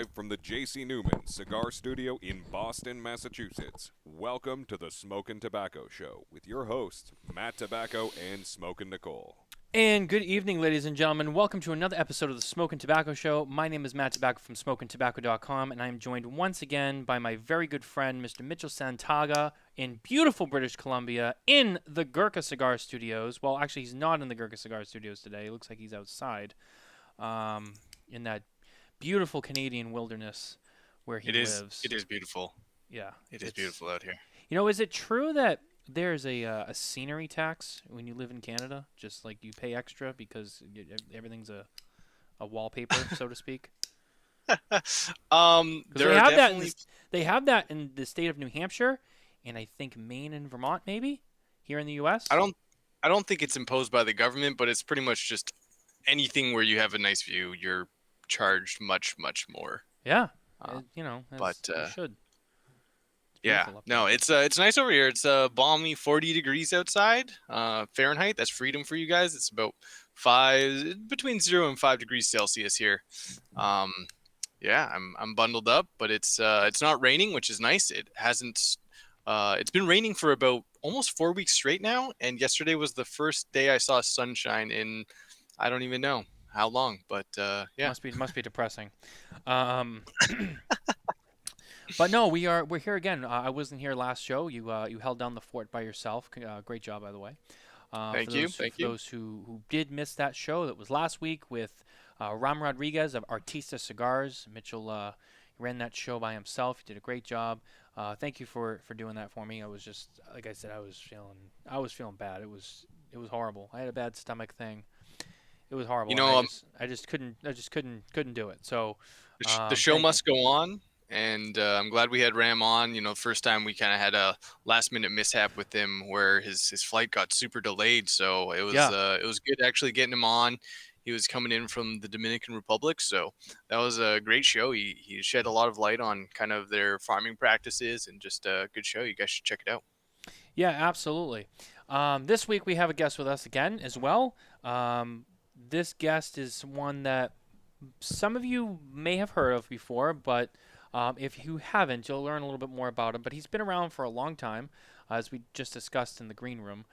live from the J.C. Newman Cigar Studio in Boston, Massachusetts. Welcome to the Smokin Tabacco Show with your hosts, Matt Tobacco and Smokin Nicole. And good evening, ladies and gentlemen. Welcome to another episode of the Smokin Tabacco Show. My name is Matt Tobacco from SmokinTabacco.com, and I am joined once again by my very good friend, Mr. Mitchell Santaga, in beautiful British Columbia, in the Gurkha Cigar Studios. Well, actually, he's not in the Gurkha Cigar Studios today. It looks like he's outside, in that beautiful Canadian wilderness where he lives. It is beautiful. Yeah, it is beautiful out here. You know, is it true that there's a scenery tax when you live in Canada? Just like you pay extra because everything's a wallpaper, so to speak. There they are have definitely they have that in the state of New Hampshire, and I think Maine and Vermont, maybe here in the U.S. I don't think it's imposed by the government, but it's pretty much just anything where you have a nice view, you're charged much more. Yeah, you know, but you should. Yeah, no, it's nice over here. It's balmy 40 degrees outside, Fahrenheit. That's freedom for you guys. It's about between 0 and 5 degrees Celsius here. Yeah, I'm bundled up, but it's not raining, which is nice. It hasn't. It's been raining for about almost 4 weeks straight now, and yesterday was the first day I saw sunshine in I don't even know how long, but yeah, must be depressing. But no, we're here again. I wasn't here last show. You held down the fort by yourself. Great job, by the way. Thank you. For those who did miss that show, that was last week with Ram Rodriguez of Artista Cigars. Mitchell ran that show by himself. He did a great job. Thank you for doing that for me. I was just, like I said, I was feeling bad. It was horrible. I had a bad stomach thing. It was horrible. You know, I just couldn't do it. So the show must go on. And I'm glad we had Ram on. You know, first time we kind of had a last-minute mishap with him where his flight got super delayed. So it was good actually getting him on. He was coming in from the Dominican Republic, so that was a great show. He shed a lot of light on kind of their farming practices and just a good show. You guys should check it out. Yeah, absolutely. This week we have a guest with us again as well. This guest is one that some of you may have heard of before, but if you haven't, you'll learn a little bit more about him. But he's been around for a long time, as we just discussed in the green room.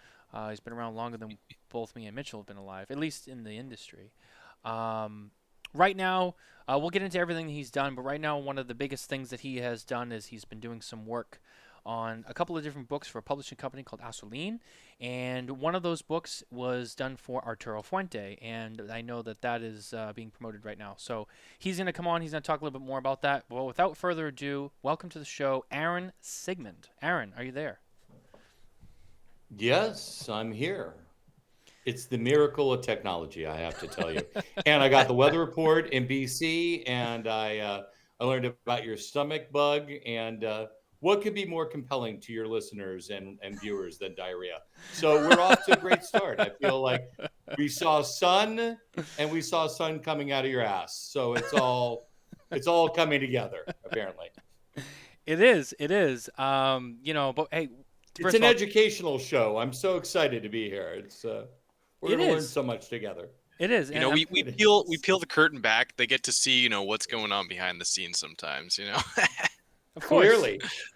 He's been around longer than both me and Mitchell have been alive, at least in the industry. Right now, we'll get into everything he's done, but right now one of the biggest things that he has done is he's been doing some work on a couple of different books for a publishing company called Assouline, and one of those books was done for Arturo Fuente, and I know that is being promoted right now. So he's going to come on, he's going to talk a little bit more about that. Well, without further ado, welcome to the show, Aaron Sigmond. Aaron, are you there? Yes, I'm here. It's the miracle of technology, I have to tell you. And I got the weather report in BC, and I learned about your stomach bug, and what could be more compelling to your listeners and viewers than diarrhea? So we're off to a great start. I feel like we saw sun, and we saw sun coming out of your ass. So it's all coming together, apparently. It is. You know, but hey, it's an educational show. I'm so excited to be here. We're going to learn so much together. It is. You know, we peel the curtain back. They get to see, you know, what's going on behind the scenes sometimes, you know. Of course.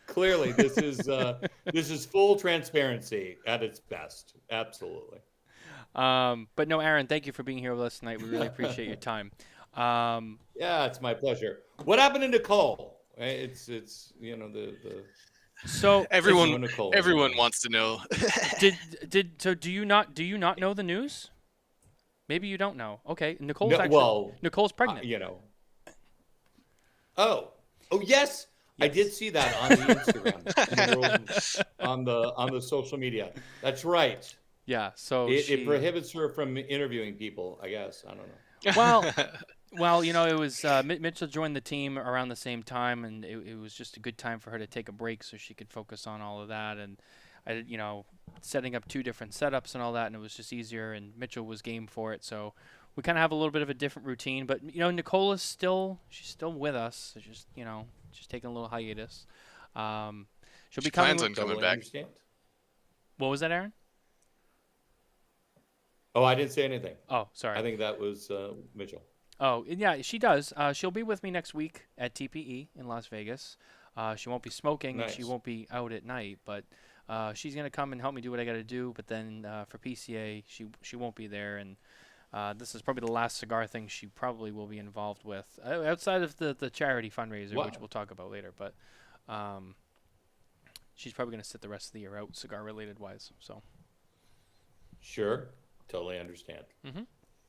Clearly, this is full transparency at its best. Absolutely. But no, Aaron, thank you for being here with us tonight. We really appreciate your time. Yeah, it's my pleasure. What happened to Nicole? It's you know the. So everyone wants to know. Do you not know the news? Maybe you don't know. Okay, Nicole's pregnant. You know. Oh yes. I did see that on the Instagram, on the social media. That's right. Yeah. So it prohibits her from interviewing people, I guess. I don't know. Well, you know, it was Mitchell joined the team around the same time, and it was just a good time for her to take a break so she could focus on all of that. And I, you know, setting up 2 different setups and all that, and it was just easier. And Mitchell was game for it, so we kind of have a little bit of a different routine. But you know, Nicole is still with us. It's just, you know, just taking a little hiatus. She'll be coming. Plans on coming back. What was that, Aaron? Oh, I didn't say anything. Oh, sorry. I think that was Mitchell. Oh, and yeah, she does. She'll be with me next week at TPE in Las Vegas. She won't be smoking. And she Nice. won't be out at night, but she's gonna come and help me do what I got to do. But then for PCA, she won't be there, and this is probably the last cigar thing she probably will be involved with outside of the charity fundraiser, Wow. which we'll talk about later. But she's probably gonna sit the rest of the year out, cigar related wise. So. Sure. Totally understand.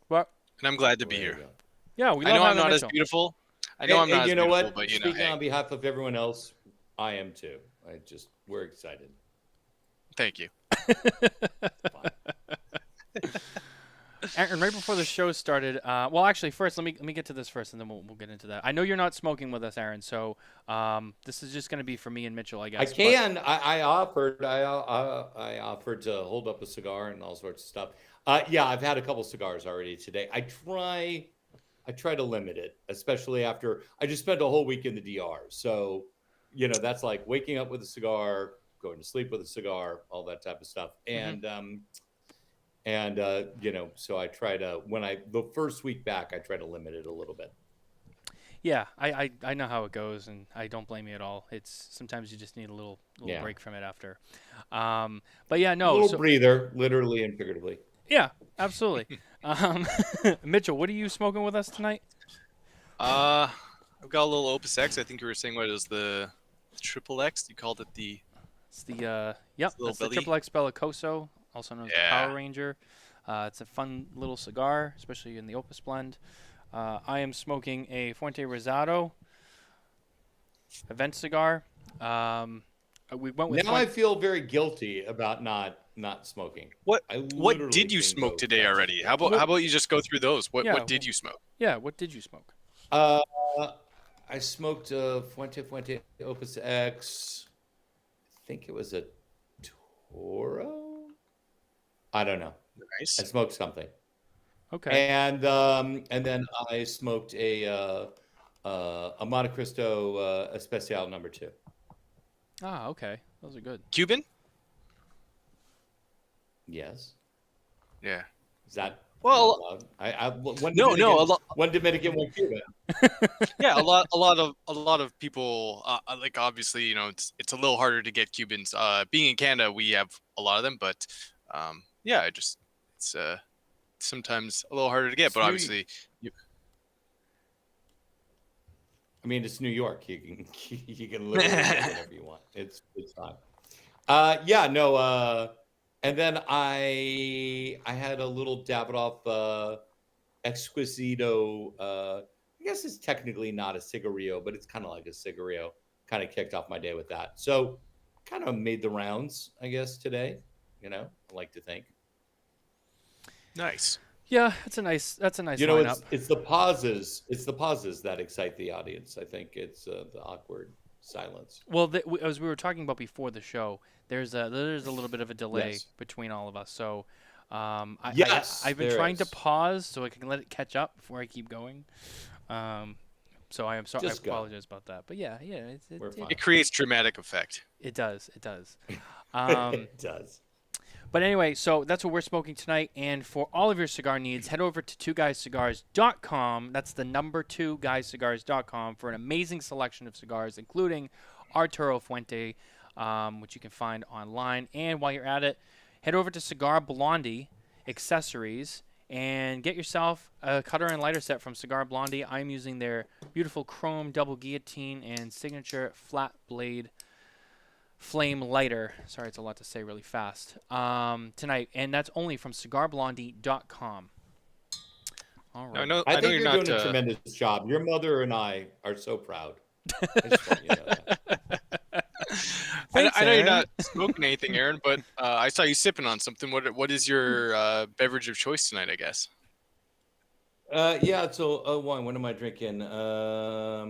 Well, And I'm glad to be There you here. go. yeah, we I love know I'm having not as Mitchell. beautiful. I know I'm not And as you know beautiful, what? but you know, Speaking hey, on behalf of everyone else, I am too. We're excited. thank you. And right before the show started, well, actually, first let me get to this first, and then we'll get into that. I know you're not smoking with us, Aaron, so this is just going to be for me and Mitchell, I guess. I can. I offered. I offered to hold up a cigar and all sorts of stuff. Yeah, I've had a couple cigars already today. I try to limit it, especially after I just spent a whole week in the DR. So, that's like waking up with a cigar, going to sleep with a cigar, all that type of stuff. And so I try to the first week back, I try to limit it a little bit. Yeah, I know how it goes, and I don't blame you at all. It's sometimes you just need a little break from it after. But yeah, no, A little breather, literally and figuratively. Yeah, absolutely. Mitchell, what are you smoking with us tonight? I've got a little Opus X. I think you were saying what is the Triple X? You called it the. It's the that's the belly. Triple X Bellicoso, also known as the Power Ranger. It's a fun little cigar, especially in the Opus blend. I am smoking a Fuente Rosado event cigar. We went with I feel very guilty about not smoking. What literally did you can smoke go today fast. already? How about you just go through those? What did you smoke? Yeah, what did you smoke? I smoked Fuente Opus X. I think it was a Toro. I don't know. Nice. I smoked something. Okay. And then I smoked a Monte Cristo Especial No. 2. Ah, okay. Those are good. Cuban? Yes. Yeah. Is that well? One Dominican, one Cuban. Yeah, a lot of people like obviously it's a little harder to get Cubans. Being in Canada, we have a lot of them, but yeah, it's sometimes a little harder to get. But obviously, I mean, it's New York. You can literally get whatever you want. It's fine. And then I had a little Davidoff Exquisito. I guess it's technically not a cigarillo, but it's kind of like a cigarillo. Kind of kicked off my day with that. So kind of made the rounds, I guess, today. I like to think. Nice. Yeah, that's a nice lineup. It's the pauses. It's the pauses that excite the audience. I think it's the awkward silence. Well, as we were talking about before the show, there's a little bit of a delay between all of us. So I've been trying to pause so I can let it catch up before I keep going. So I am sorry. I apologize about that. But yeah, it creates dramatic effect. It does. It does. It does. But anyway, so that's what we're smoking tonight. And for all of your cigar needs, head over to 2guyscigars.com. That's the number 2guyscigars.com for an amazing selection of cigars, including Arturo Fuente, which you can find online. And while you're at it, head over to Cigar Blondie Accessories and get yourself a cutter and lighter set from Cigar Blondie. I'm using their beautiful chrome double guillotine and signature flat blade flame lighter. Sorry, it's a lot to say really fast. Tonight, and that's only from cigarblondie.com. All right. I think you're doing a tremendous job. Your mother and I are so proud. I just want you to know that. Thanks, I know you're Aaron. not smoking anything, Aaron, but I saw you sipping on something. What is your beverage of choice tonight, I guess? Yeah, it's a wine. What am I drinking? A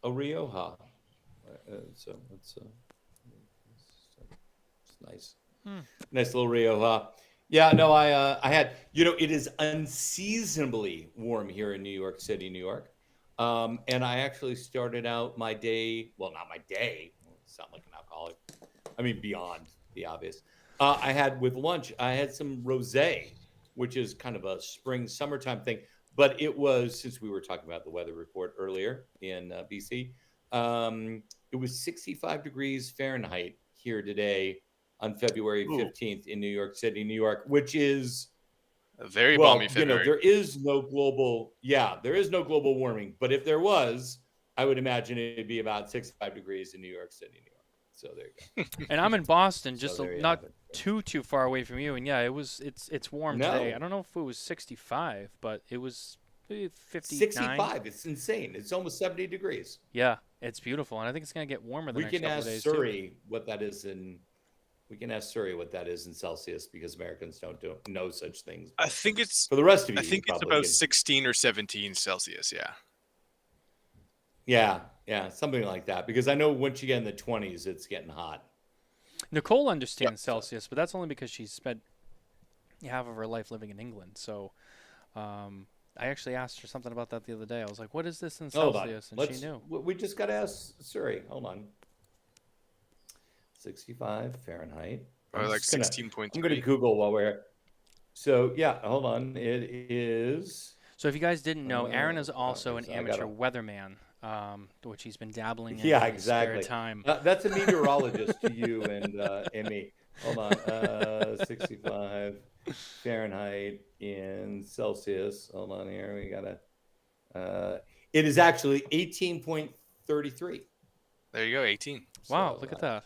Rioja. So it's nice. Nice little Rioja. Yeah, no, I had, it is unseasonably warm here in New York City, New York. And I actually started out my day, well, not my day, sound like an alcoholic. I mean, beyond the obvious. With lunch, I had some rosé, which is kind of a spring, summertime thing. But it was, since we were talking about the weather report earlier in BC, it was 65 degrees Fahrenheit here today on February 15th in New York City, New York, which is a very balmy February. There is no global warming, but if there was, I would imagine it'd be about 65 degrees in New York City, New York. So there you go. And I'm in Boston, just not too far away from you. And yeah, it's warm today. I don't know if it was 65, but it was 59. 65. It's insane. It's almost 70 degrees. Yeah, it's beautiful, and I think it's gonna get warmer the next couple of days. We can ask Surrey what that is in Celsius, because Americans don't know such things. I think it's for the rest of you. I think it's about 16 or 17 Celsius. Yeah, something like that. Because I know once you get in the 20s, it's getting hot. Nicole understands Celsius, but that's only because she's spent half of her life living in England. So I actually asked her something about that the other day. I was like, what is this in Celsius? And she knew. We just got to ask Surrey. Hold on. 65 Fahrenheit. Or like 16.3. I'm going to Google while we're here. So, yeah, hold on. It is. So if you guys didn't know, Aaron is also an amateur weatherman, which he's been dabbling in his spare time. That's a meteorologist to you and me. Hold on. 65 Fahrenheit in Celsius. Hold on here. We got to. It is actually 18.33. There you go, 18. Wow, look at that.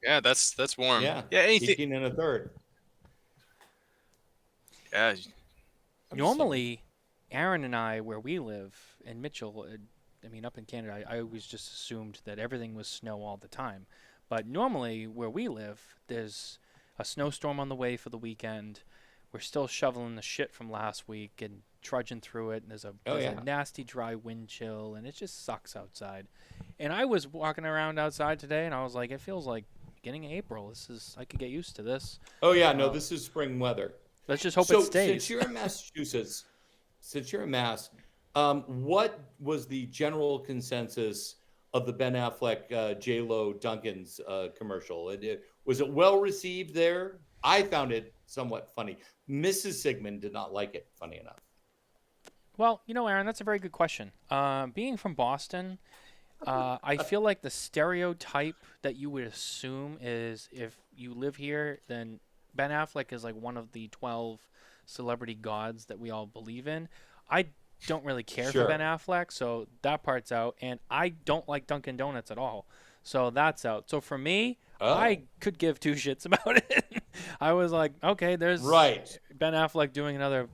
Yeah, that's warm. Yeah, 18 and a third. Yeah. Normally, Aaron and I, where we live in Mitchell, up in Canada, I always just assumed that everything was snow all the time. But normally, where we live, there's a snowstorm on the way for the weekend. We're still shoveling the shit from last week and trudging through it. And there's a nasty dry wind chill, and it just sucks outside. And I was walking around outside today, and I was like, it feels like beginning of April. I could get used to this. Oh yeah, no, this is spring weather. Let's just hope it stays. Since you're in Massachusetts, what was the general consensus of the Ben Affleck J-Lo Duncan's commercial? Was it well received there? I found it somewhat funny. Mrs. Sigmond did not like it, funny enough. Well, Aaron, that's a very good question. Being from Boston, I feel like the stereotype that you would assume is if you live here, then Ben Affleck is like one of the 12 celebrity gods that we all believe in. I don't really care for Ben Affleck, so that part's out. And I don't like Dunkin' Donuts at all, so that's out. So for me, I could give two shits about it. I was like, okay, there's Ben Affleck doing another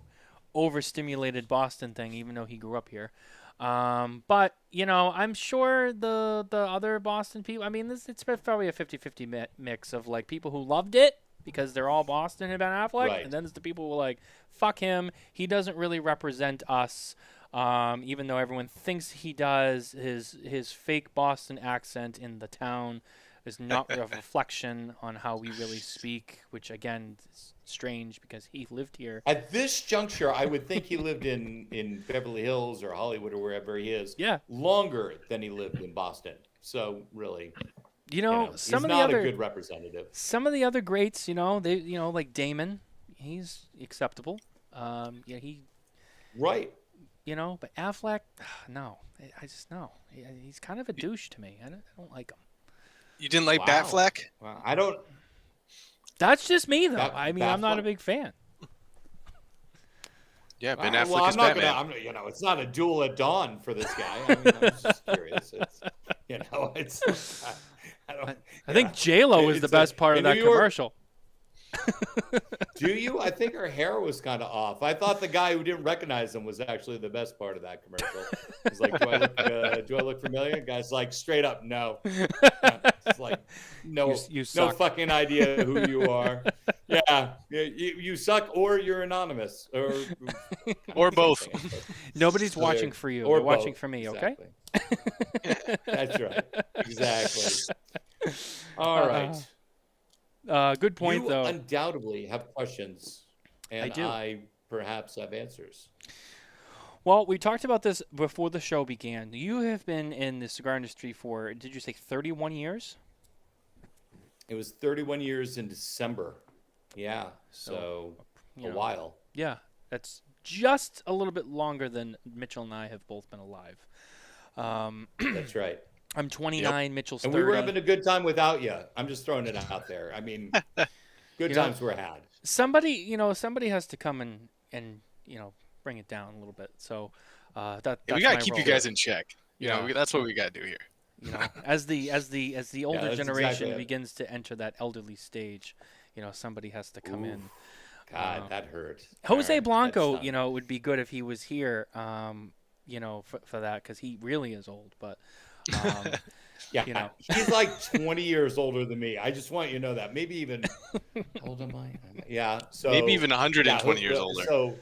overstimulated Boston thing, even though he grew up here. But I'm sure the other Boston people, it's probably a 50-50 mix of like people who loved it because they're all Boston and Ben Affleck, and then there's the people who were like, fuck him, he doesn't really represent us, even though everyone thinks he does. His fake Boston accent in the town is not a reflection on how we really speak, which again is strange because he lived here. At this juncture, I would think he lived in Beverly Hills or Hollywood or wherever he is. Yeah, longer than he lived in Boston. So really, some he's of the not other a good representative. Some of the other greats, they, like Damon, he's acceptable. Right. But Affleck, no, I just know he's kind of a douche to me. I don't like him. You didn't like Batfleck? Well, I don't. That's just me, though. I'm not a big fan. Yeah, Ben Affleck is Batman. It's not a duel at dawn for this guy. I'm just curious. I think J-Lo is the best part of that commercial. Do you? I think her hair was kind of off. I thought the guy who didn't recognize him was actually the best part of that commercial. He's like, do I look familiar? The guy's like, straight up, no. It's like, no fucking idea who you are. Yeah, you suck, or you're anonymous, or both. Nobody's watching for you. They're watching for me. Exactly. Okay. That's right. Exactly. All right. Good point, though. You undoubtedly have questions, and I do. I perhaps have answers. Well, we talked about this before the show began. You have been in the cigar industry for, did you say 31 years? It was 31 years in December. Yeah, so a while. Yeah, that's just a little bit longer than Mitchell and I have both been alive. That's right. I'm 29. Yep. Mitchell's 30. And we were having a good time without you. I'm just throwing it out there. I mean, good times were had. Somebody has to come and bring it down a little bit. So that's we gotta keep you guys in check. You know, that's what we gotta do here. You know, as the older generation begins to enter that elderly stage, somebody has to come in. God, that hurt. Jose Blanco, would be good if he was here, for that, because he really is old. But he's like 20 years older than me. I just want you to know that. Maybe even how old am I? Yeah, so maybe even 120 years older. So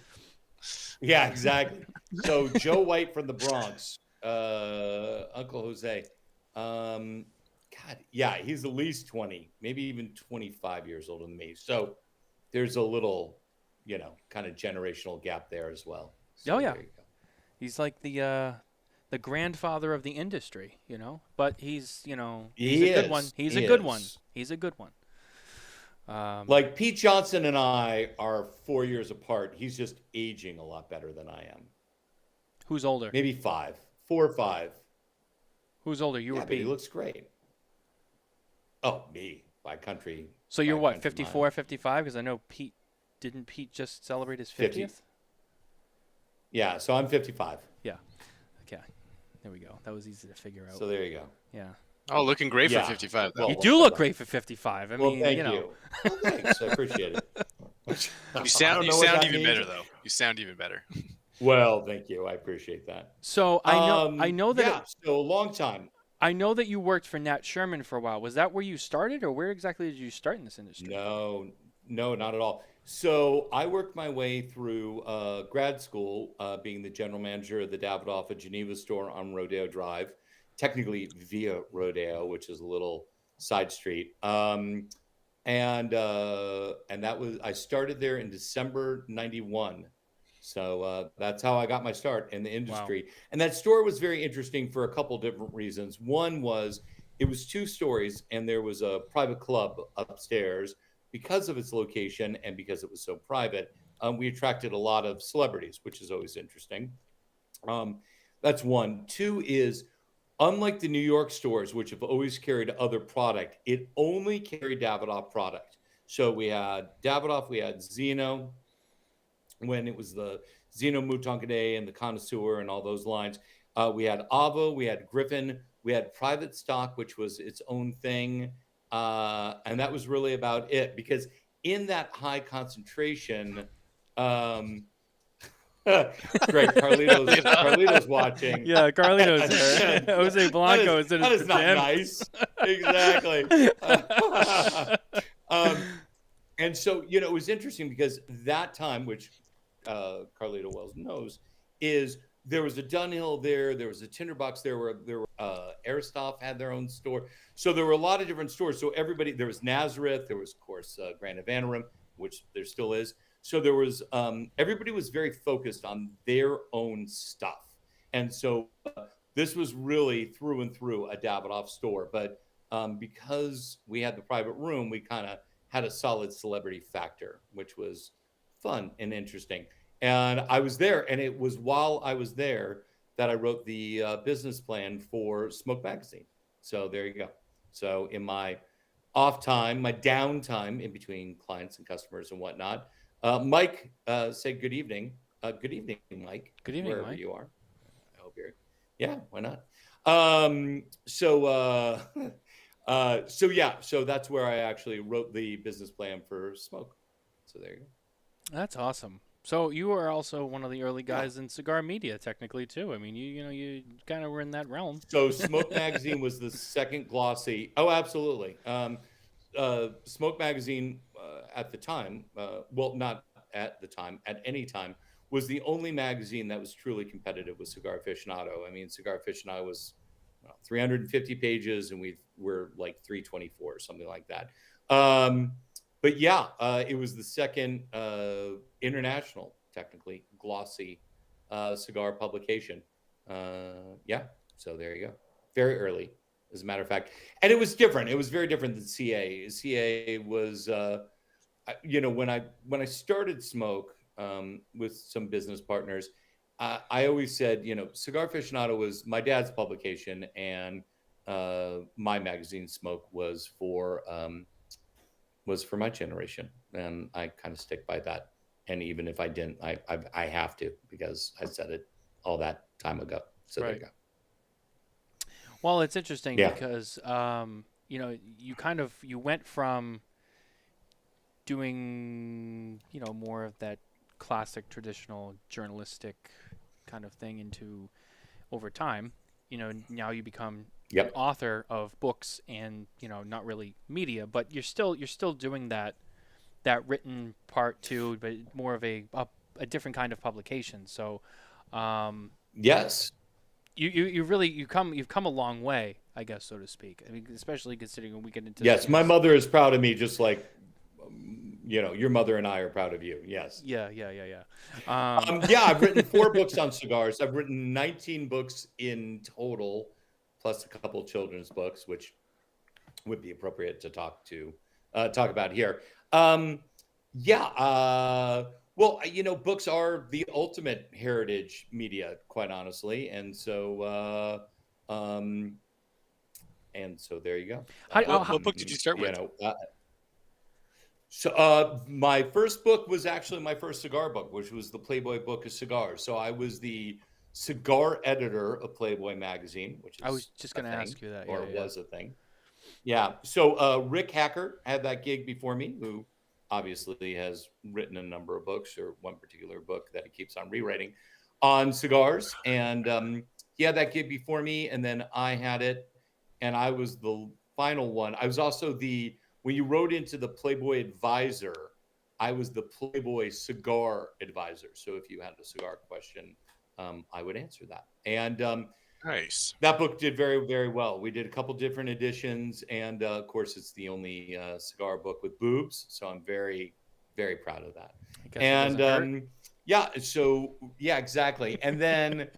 yeah, exactly. So Joe White from the Bronx, Uncle Jose. He's at least 20, maybe even 25 years older than me. So there's a little, kind of generational gap there as well. So he's like the grandfather of the industry, but he's a good one. He's a good one. He's a good one. Like Pete Johnson and I are 4 years apart. He's just aging a lot better than I am. Who's older? Maybe 4 or 5. Who's older? You or Pete? He looks great. Oh, me. By country. So you're what, 54, 55? Because I know Pete just celebrate his 50th? 50. Yeah, so I'm 55. Yeah. Okay. There we go. That was easy to figure out. So there you go. Yeah. Oh, looking great for 55. Well, you do look great for 55. I mean, thank you. Well, thanks. I appreciate it. You sound even better, though. You sound even better. Well, thank you. I appreciate that. So I know that. Yeah, so a long time. I know that you worked for Nat Sherman for a while. Was that where you started, or where exactly did you start in this industry? No, not at all. So I worked my way through grad school, being the general manager of the Davidoff at Geneva store on Rodeo Drive, technically via Rodeo, which is a little side street. And that was, I started there in December 91. So that's how I got my start in the industry. Wow. And that store was very interesting for a couple different reasons. One was it was 2 stories, and there was a private club upstairs. Because of its location and because it was so private, we attracted a lot of celebrities, which is always interesting. That's one. 2 is, unlike the New York stores, which have always carried other product, it only carried Davidoff product. So we had Davidoff, we had Zeno, when it was the Zeno Mouton Cadet and the Connoisseur and all those lines. We had Avo, we had Griffin, we had private stock, which was its own thing. And that was really about it, because in that high concentration, great, Carlito's watching. Yeah, Carlito's there. Jose Blanco is in his That is not nice. Exactly. And so, it was interesting because that time, which Carlito Wells knows, is there was a Dunhill there was a Tinderbox there were Aristoff had their own store. So there were a lot of different stores. So there was Nazareth, there was, of course, Grand Evangerum, which there still is. So there was, everybody was very focused on their own stuff. And so this was really through and through a Davidoff store. But because we had the private room, we kind of had a solid celebrity factor, which was fun and interesting. And I was there, and it was while I was there that I wrote the business plan for Smoke Magazine. So there you go. So in my off time, my downtime in between clients and customers and whatnot, Mike said good evening. Good evening, Mike. Good evening, wherever Mike. you are. I hope you're. Yeah, why not? So that's where I actually wrote the business plan for Smoke. So there you go. That's awesome. So you were also one of the early guys in cigar media, technically, too. I mean, you kind of were in that realm. So Smoke Magazine was the second glossy. Oh, absolutely. Smoke Magazine at the time, not at the time, at any time, was the only magazine that was truly competitive with Cigar Aficionado. I mean, Cigar Aficionado was 350 pages, and we're like 324 or something like that. But yeah, it was the second international, technically, glossy cigar publication. So there you go. Very early, as a matter of fact. And it was different. It was very different than CA. CA was, when I started Smoke, with some business partners. I always said, Cigar Aficionado was my dad's publication, and my magazine Smoke was for my generation, and I kind of stick by that. And even if I didn't, I have to, because I said it all that time ago. So Right. there you go. Well, it's interesting Yeah. because you went from doing more of that classic traditional journalistic kind of thing into over time. Now you become Yep. an author of books and not really media, but you're still doing that written part too, but more of a different kind of publication. So Yes. you've come a long way, I guess, so to speak. I mean, especially considering when we get into Yes, my mother is proud of me, just like your mother and I are proud of you. Yes. Yeah. Yeah, I've written 4 books on cigars. I've written 19 books in total, plus a couple children's books, which would be appropriate to talk about here. Well, books are the ultimate heritage media, quite honestly, and so there you go. What book did you start with? My first book was actually my first cigar book, which was the Playboy Book of Cigars. So I was the cigar editor of Playboy magazine, which is I was just going to ask you that. Or was a thing. Yeah. So Rick Hacker had that gig before me, who obviously has written a number of books, or one particular book that he keeps on rewriting on cigars. And he had that gig before me, and then I had it, and I was the final one. I was also when you wrote into the Playboy Advisor, I was the Playboy Cigar Advisor. So if you had a cigar question, I would answer that. And nice. That book did very, very well. We did a couple different editions, and of course, it's the only cigar book with boobs. So I'm very, very proud of that. And yeah, exactly. And then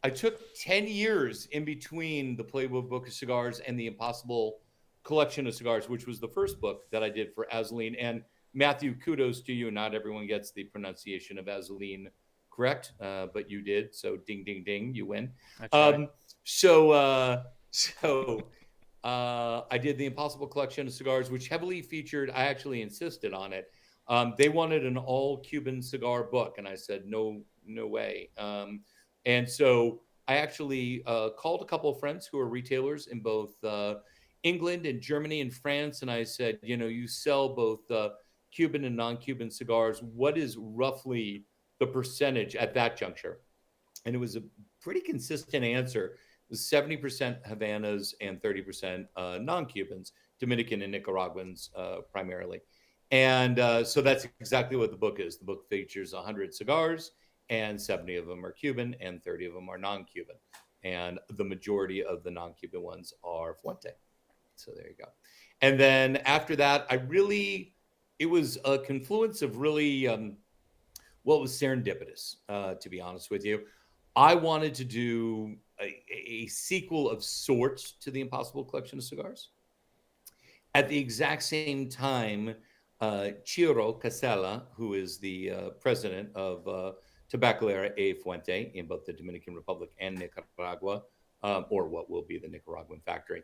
I took 10 years in between the Playboy Book of Cigars and the Impossible Collection of Cigars, which was the first book that I did for Assouline. And Matthew, kudos to you. Not everyone gets the pronunciation of Assouline correct, but you did. So ding, ding, ding, you win. That's right. I did the Impossible Collection of Cigars, which heavily featured, I actually insisted on it. They wanted an all Cuban cigar book, and I said, no way. And so I actually called a couple of friends who are retailers in both England and Germany and France. And I said, you sell both Cuban and non-Cuban cigars. What is roughly the percentage at that juncture? And it was a pretty consistent answer. It was 70% Havanas and 30% non-Cubans, Dominican and Nicaraguans primarily. And so that's exactly what the book is. The book features 100 cigars, and 70 of them are Cuban and 30 of them are non-Cuban. And the majority of the non-Cuban ones are Fuente. So there you go. And then after that, it was a confluence of really, it was serendipitous, to be honest with you. I wanted to do a sequel of sorts to the Impossible Collection of Cigars. At the exact same time, Ciro Casella, who is the president of Tabacalera A. Fuente in both the Dominican Republic and Nicaragua, or what will be the Nicaraguan factory,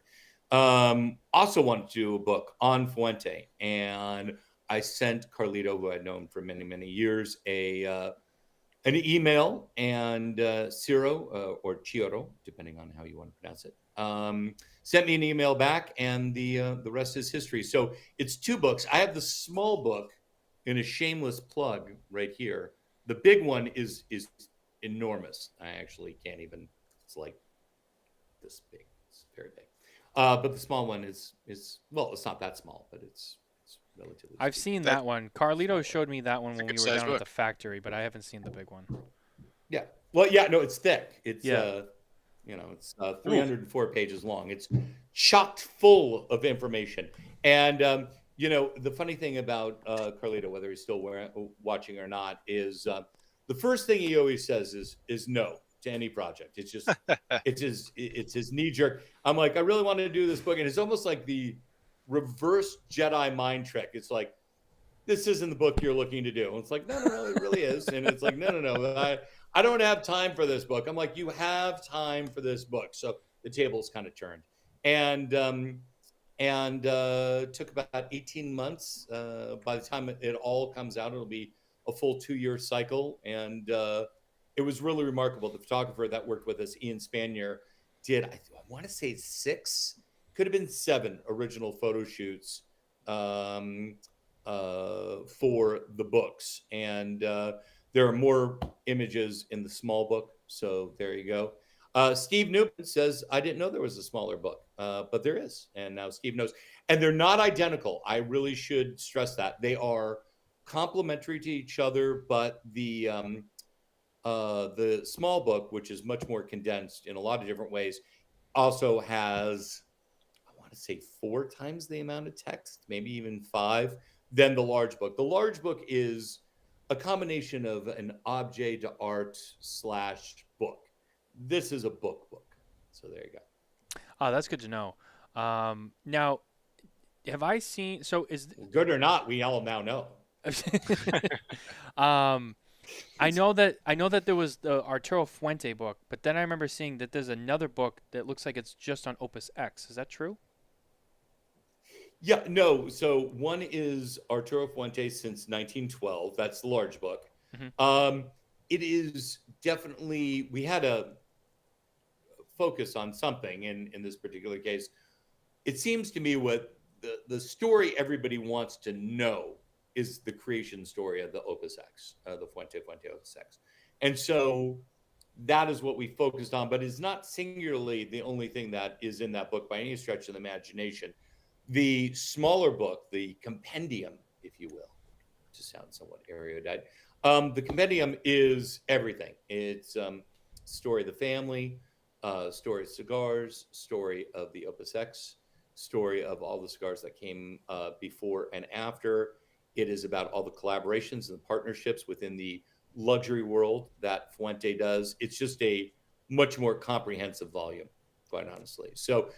also wanted to do a book on Fuente. And I sent Carlito, who I'd known for many, many years, an email, and Ciro, or Ciro, depending on how you want to pronounce it, sent me an email back, and the rest is history. So it's 2 books. I have the small book in a shameless plug right here. The big one is enormous. I actually can't even, it's like this big. It's very big. But the small one is well, it's not that small, but it's relatively. I've seen that one. Carlito showed me that one when we were down at the factory, but I haven't seen the big one. Yeah. Well, yeah, no, it's thick. It's it's 304 pages long. It's chocked full of information. And the funny thing about Carlito, whether he's still watching or not, is the first thing he always says is no to any project. It's just it's his knee jerk. I'm like, I really wanted to do this book, and it's almost like the reverse Jedi mind trick. It's like, this isn't the book you're looking to do. And it's like, no, it really is. And it's like, no, I don't have time for this book. I'm like, you have time for this book. So the tables kind of turned, and took about 18 months. By the time it all comes out, it'll be a full 2-year cycle. And it was really remarkable. The photographer that worked with us, Ian Spanier, did, I want to say 6, could have been 7 original photo shoots for the books. And there are more images in the small book. So there you go. Steve Newman says, I didn't know there was a smaller book, but there is. And now Steve knows. And they're not identical. I really should stress that. They are complementary to each other, but the small book, which is much more condensed in a lot of different ways, also has, I want to say 4 times the amount of text, maybe even 5, than the large book. The large book is a combination of an objet d'art / book. This is a book. So there you go. Oh, that's good to know. Now, have I seen? So is good or not? We all now know. I know that there was the Arturo Fuente book, but then I remember seeing that there's another book that looks like it's just on Opus X. Is that true? Yeah, no. So one is Arturo Fuente since 1912. That's the large book. Mm-hmm. It is definitely, we had a focus on something in this particular case. It seems to me what the story everybody wants to know is the creation story of the Opus X, the Fuente Opus X. And so that is what we focused on, but it's not singularly the only thing that is in that book by any stretch of the imagination. The smaller book, the compendium, if you will, to sound somewhat erudite, the compendium is everything. It's story of the family, story of cigars, story of the Opus X, story of all the cigars that came before and after. It is about all the collaborations and the partnerships within the luxury world that Fuente does. It's just a much more comprehensive volume, quite honestly. So,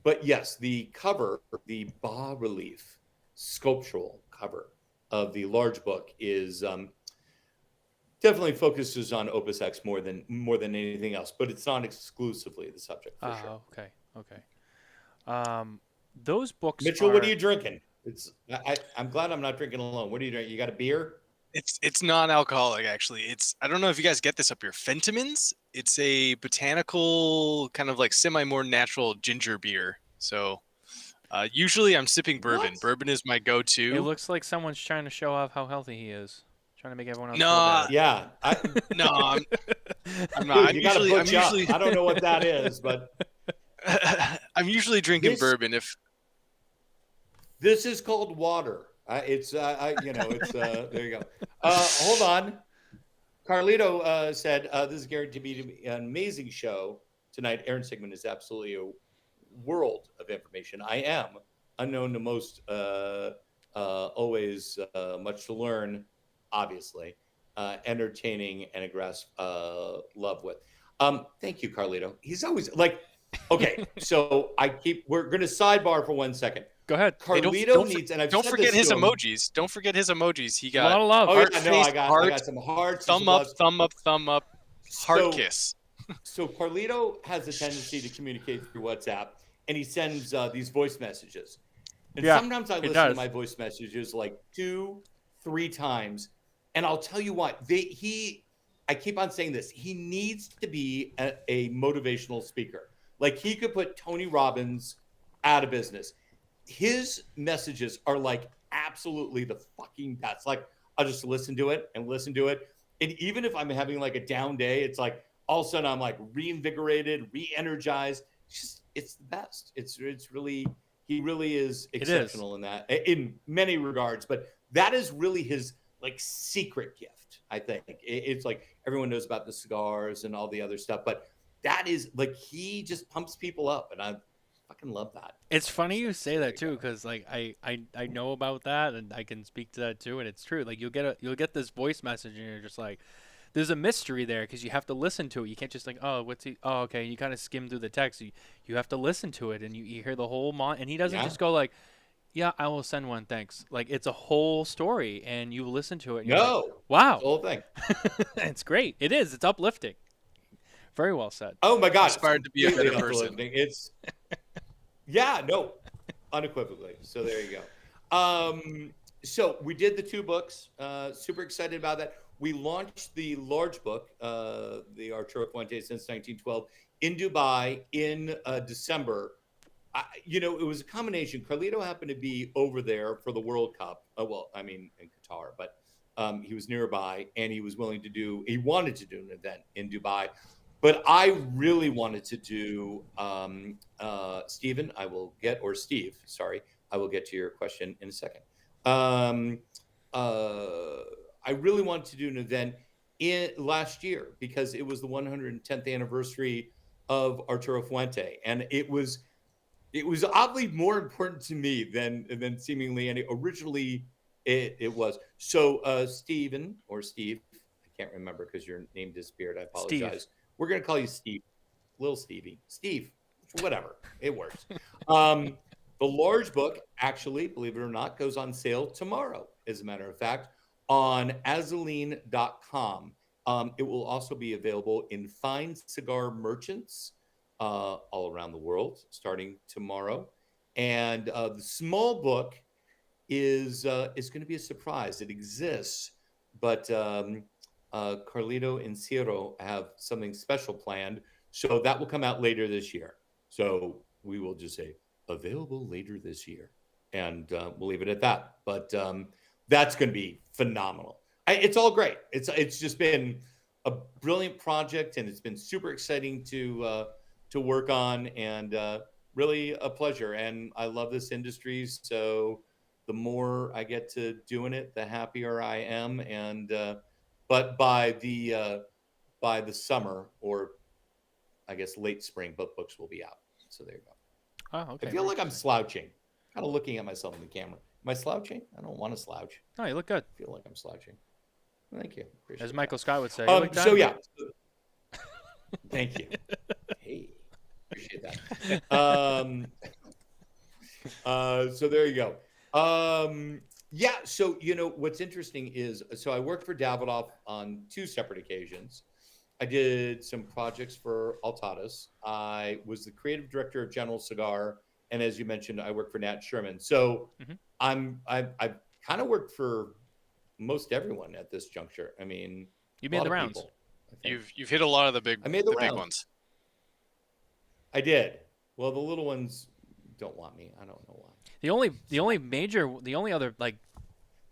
but yes, the cover, the bas-relief sculptural cover of the large book is definitely focuses on Opus X more than anything else, but it's not exclusively the subject for sure. Okay. Those books. Mitchell, what are you drinking? I'm glad I'm not drinking alone. What are you drinking? You got a beer? It's non-alcoholic, actually. I don't know if you guys get this up here. Fentimans. It's a botanical kind of like more natural ginger beer. So usually I'm sipping bourbon. What? Bourbon is my go-to. It looks like someone's trying to show off how healthy he is. Trying to make everyone else feel better. Yeah. I'm not. You gotta put you up. I don't know what that is, but I'm usually drinking bourbon. If this is called water. It's there you go. Hold on. Carlito said, this is guaranteed to be an amazing show tonight. Aaron Sigmond is absolutely a world of information. I am unknown to most, always much to learn, obviously, entertaining and a grasp love with. Thank you, Carlito. He's always like, okay, so we're going to sidebar for 1 second. Go ahead. Carlito needs, and I've don't said forget this his emojis. Don't forget his emojis. He got a lot of love. I got some hearts. Thumb up, heart kiss. So Carlito has a tendency to communicate through WhatsApp, and he sends these voice messages. And sometimes I listen to my voice messages like 2-3 times, and I'll tell you what, I keep on saying this. He needs to be a motivational speaker. Like he could put Tony Robbins out of business. His messages are like absolutely the fucking best. Like I'll just listen to it. And even if I'm having like a down day, it's like all of a sudden I'm like reinvigorated, re-energized. It's the best. He really is exceptional in that, in many regards. But that is really his like secret gift. I think it's like everyone knows about the cigars and all the other stuff, but that is like he just pumps people up, and I fucking love that. It's funny you say that too, because like I know about that, and I can speak to that too, and it's true. Like you'll get this voice message, and you're just like, there's a mystery there because you have to listen to it. You can't just like, oh, what's he? Oh, okay. You kind of skim through the text. You have to listen to it, and you hear the whole and he doesn't just go like, Yeah, I will send one. Thanks. Like it's a whole story, and you listen to it. And you're No, like, wow, the whole thing. it's great. It is. It's uplifting. Very well said. Oh my God, Inspired to be a better person. It's no, unequivocally. So there you go. So we did the 2 books. Super excited about that. We launched the large book, the Arturo Fuente since 1912, in Dubai in December. It was a combination. Carlito happened to be over there for the World Cup. In Qatar, but he was nearby and he wanted to do an event in Dubai. But I really wanted to do, Steve, I will get to your question in a second. I really wanted to do an event last year because it was the 110th anniversary of Arturo Fuente. And it was oddly more important to me than seemingly originally it was. So Steve, I can't remember because your name disappeared. I apologize. Steve. We're going to call you Steve. Little Stevie. Steve. Whatever. It works. The large book, actually, believe it or not, goes on sale tomorrow, as a matter of fact, on Assouline.com. It will also be available in fine cigar merchants all around the world, starting tomorrow. And the small book is going to be a surprise. It exists, but Carlito and Ciro have something special planned. So that will come out later this year. So we will just say available later this year. And we'll leave it at that. But that's going to be phenomenal. It's all great. It's just been a brilliant project, and it's been super exciting to work on, and really a pleasure. And I love this industry. So the more I get to doing it, the happier I am. And but by the summer, or I guess late spring, both books will be out. So there you go. Oh, okay. I feel like I'm slouching, kind of looking at myself in the camera. Am I slouching? I don't want to slouch. No, you look good. I feel like I'm slouching. Thank you. Appreciate As Michael that. Scott would say. You look So yeah. dynamite. Thank you. Hey, appreciate that. So there you go. Yeah. So, what's interesting is, so I worked for Davidoff on 2 separate occasions. I did some projects for Altadas. I was the creative director of General Cigar. And as you mentioned, I worked for Nat Sherman. So I've kind of worked for most everyone at this juncture. I mean, you made the rounds. People, You've hit a lot of the big big ones. I did. Well, the little ones don't want me. I don't know why. The only other like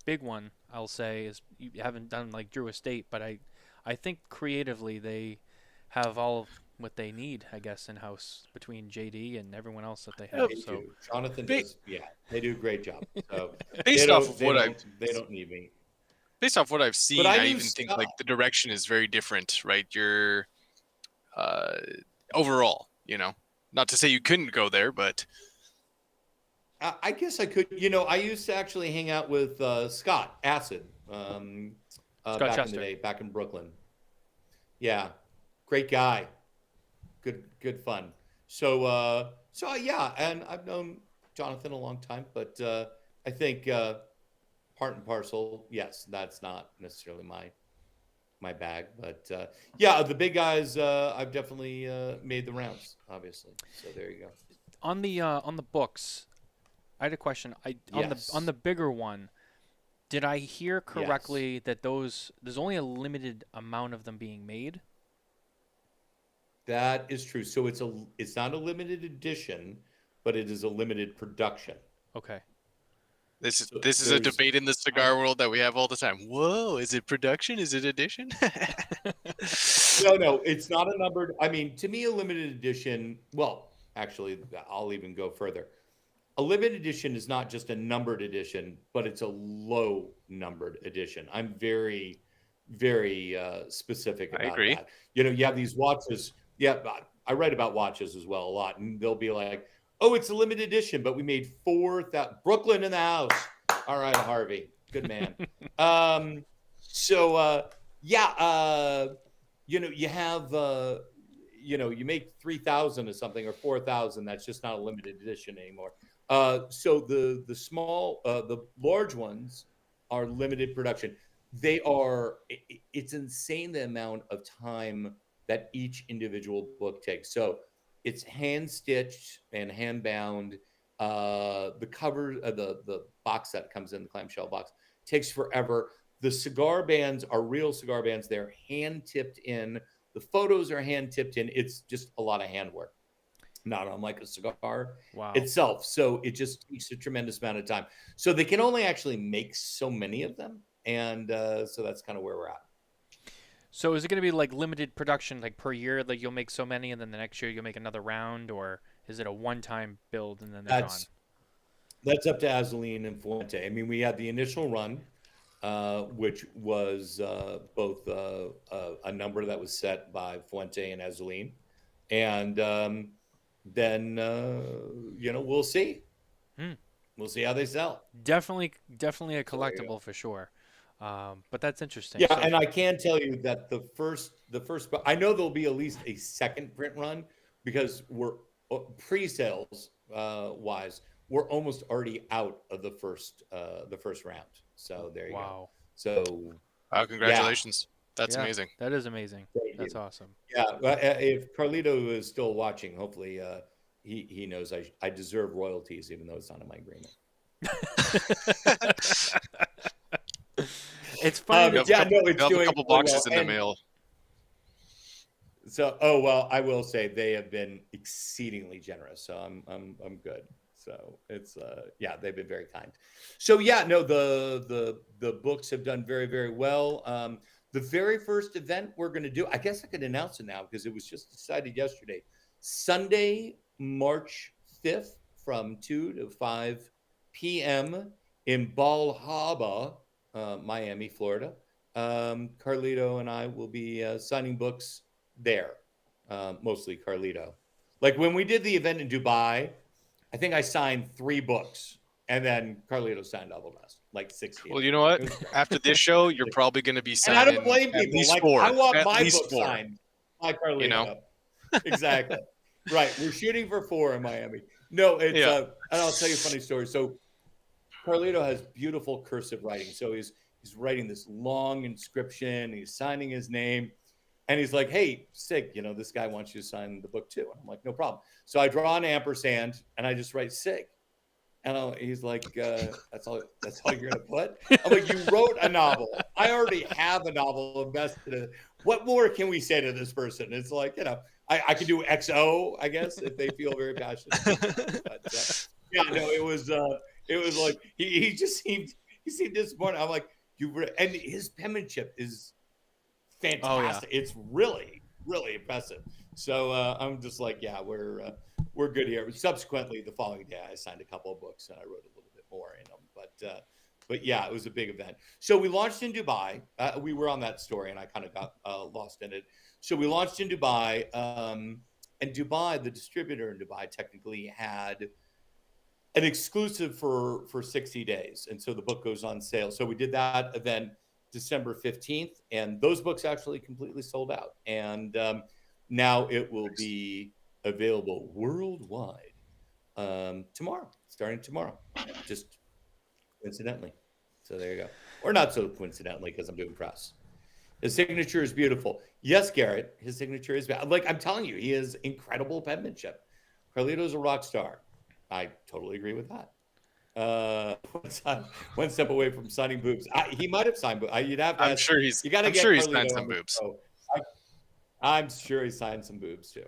big one I'll say is you haven't done like Drew Estate, but I think creatively they have all of what they need, I guess, in house between JD and everyone else that they have. They do. Jonathan does. Yeah, they do a great job. So based off of what they don't need me. Based off what I've seen, I even think like the direction is very different, right? You're overall, not to say you couldn't go there, but I guess I could. I used to actually hang out with Scott Acid back Chester. in the day, back in Brooklyn. Yeah, great guy. Good fun. So yeah, and I've known Jonathan a long time, but I think part and parcel, yes, that's not necessarily my bag, but yeah, the big guys, I've definitely made the rounds, obviously. So there you go. On the books, I had a question. On the bigger one, did I hear correctly that there's only a limited amount of them being made? That is true. So it's not a limited edition, but it is a limited production. Okay. This is a debate in the cigar world that we have all the time. Whoa, is it production? Is it edition? No, it's not a numbered. I mean, to me, a limited edition. Well, actually, I'll even go further. A limited edition is not just a numbered edition, but it's a low numbered edition. I'm very, very specific about that. You have these watches. Yeah, I write about watches as well a lot, and they'll be like, "Oh, it's a limited edition, but we made 4,000 Brooklyn in the house." All right, Harvey, good man. You have you make 3,000 or something or 4,000. That's just not a limited edition anymore. So the large ones are limited production. It's insane the amount of time that each individual book takes. So it's hand stitched and hand bound. The cover, the box that comes in the clamshell box takes forever. The cigar bands are real cigar bands. They're hand tipped in. The photos are hand tipped in. It's just a lot of handwork, not unlike a cigar itself. So it just takes a tremendous amount of time. So they can only actually make so many of them. And so that's kind of where we're at. So is it going to be like limited production, like per year, like you'll make so many and then the next year you'll make another round, or is it a one-time build and then they're gone? That's up to Assouline and Fuente. I mean, we had the initial run, which was both a number that was set by Fuente and Assouline. And then, we'll see. We'll see how they sell. Definitely a collectible for sure. But that's interesting. Yeah, and I can tell you that the first, I know there'll be at least a second print run because we're pre-sales wise, we're almost already out of the first round. So there you go. So congratulations. That's amazing. That is amazing. That's awesome. Yeah, if Carlito is still watching, hopefully he knows I deserve royalties, even though it's not in my agreement. It's funny. It's doing a couple boxes in the mail. So, I will say they have been exceedingly generous. So I'm good. So it's they've been very kind. So the books have done very, very well. The very first event we're going to do, I guess I could announce it now because it was just decided yesterday. Sunday, March 5th from 2 to 5 p.m. in Bal Harbour, Miami, Florida. Carlito and I will be signing books there, mostly Carlito. Like when we did the event in Dubai, I think I signed 3 books, and then Carlito signed all the rest, like 60. Well, you know what? After this show, you're probably going to be signing. And I don't blame people. Like, 4. I want at my least book 4. signed by Carlito. You know? Exactly. Right. We're shooting for 4 in Miami. No, it's and I'll tell you a funny story. So Carlito has beautiful cursive writing. So he's writing this long inscription. He's signing his name. And he's like, hey, Sig, this guy wants you to sign the book too. And I'm like, no problem. So I draw an ampersand and I just write Sig. And he's like, that's all you're going to put? I'm like, you wrote a novel. I already have a novel invested in it. What more can we say to this person? It's like, I could do XO, I guess, if they feel very passionate. But, it was like, he seemed disappointed. I'm like, and his penmanship is fantastic. Oh, yeah. It's really, really impressive. So I'm just like, we're good here. Subsequently, the following day, I signed a couple of books and I wrote a little bit more in them. But it was a big event. So we launched in Dubai. We were on that story, and I kind of got lost in it. So we launched in Dubai, and Dubai, the distributor in Dubai, technically had an exclusive for 60 days, and so the book goes on sale. So we did that event December 15th, and those books actually completely sold out. And now it will be available worldwide starting tomorrow, just coincidentally. So there you go. Or not so coincidentally, because I'm doing press. His signature is beautiful. Yes, Garrett, his signature is like I'm telling you, he has incredible penmanship. Carlito's a rock star. I totally agree with that. One step away from signing boobs. He might have signed boobs. You'd have to ask, I'm sure he's signed some boobs. I'm sure he signed some boobs too.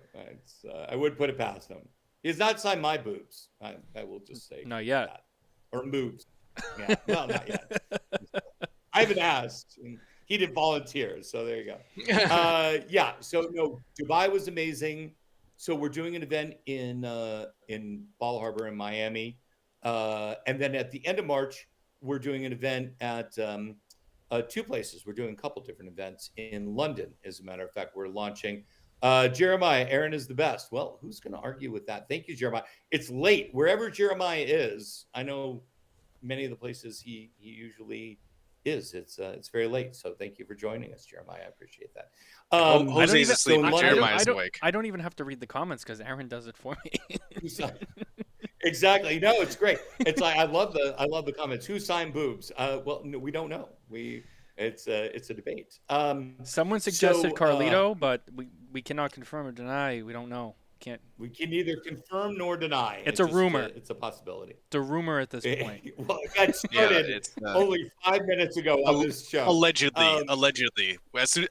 I would put it past him. He's not signed my boobs. I will just say not yet. That. Or boobs. Yeah, no, not yet. I haven't asked. He didn't volunteer, so there you go. So no, Dubai was amazing. So we're doing an event in Bal Harbour in Miami, and then at the end of March, we're doing an event at 2 places. We're doing a couple different events in London. As a matter of fact, we're launching. Jeremiah, Aaron is the best. Well, who's going to argue with that? Thank you, Jeremiah. It's late. Wherever Jeremiah is, I know many of the places he usually is. It's very late. So thank you for joining us, Jeremiah. I appreciate that. Jose's asleep, but Jeremiah's awake. I don't even have to read the comments because Aaron does it for me. Exactly. No, it's great. It's like I love the comments. Who signed boobs? Well, no, we don't know. It's a debate. Someone suggested Carlito, but we cannot confirm or deny. We don't know. We can neither confirm nor deny. It's a rumor. It's a possibility. It's a rumor at this point. Well, it got started only 5 minutes ago on this show. Allegedly.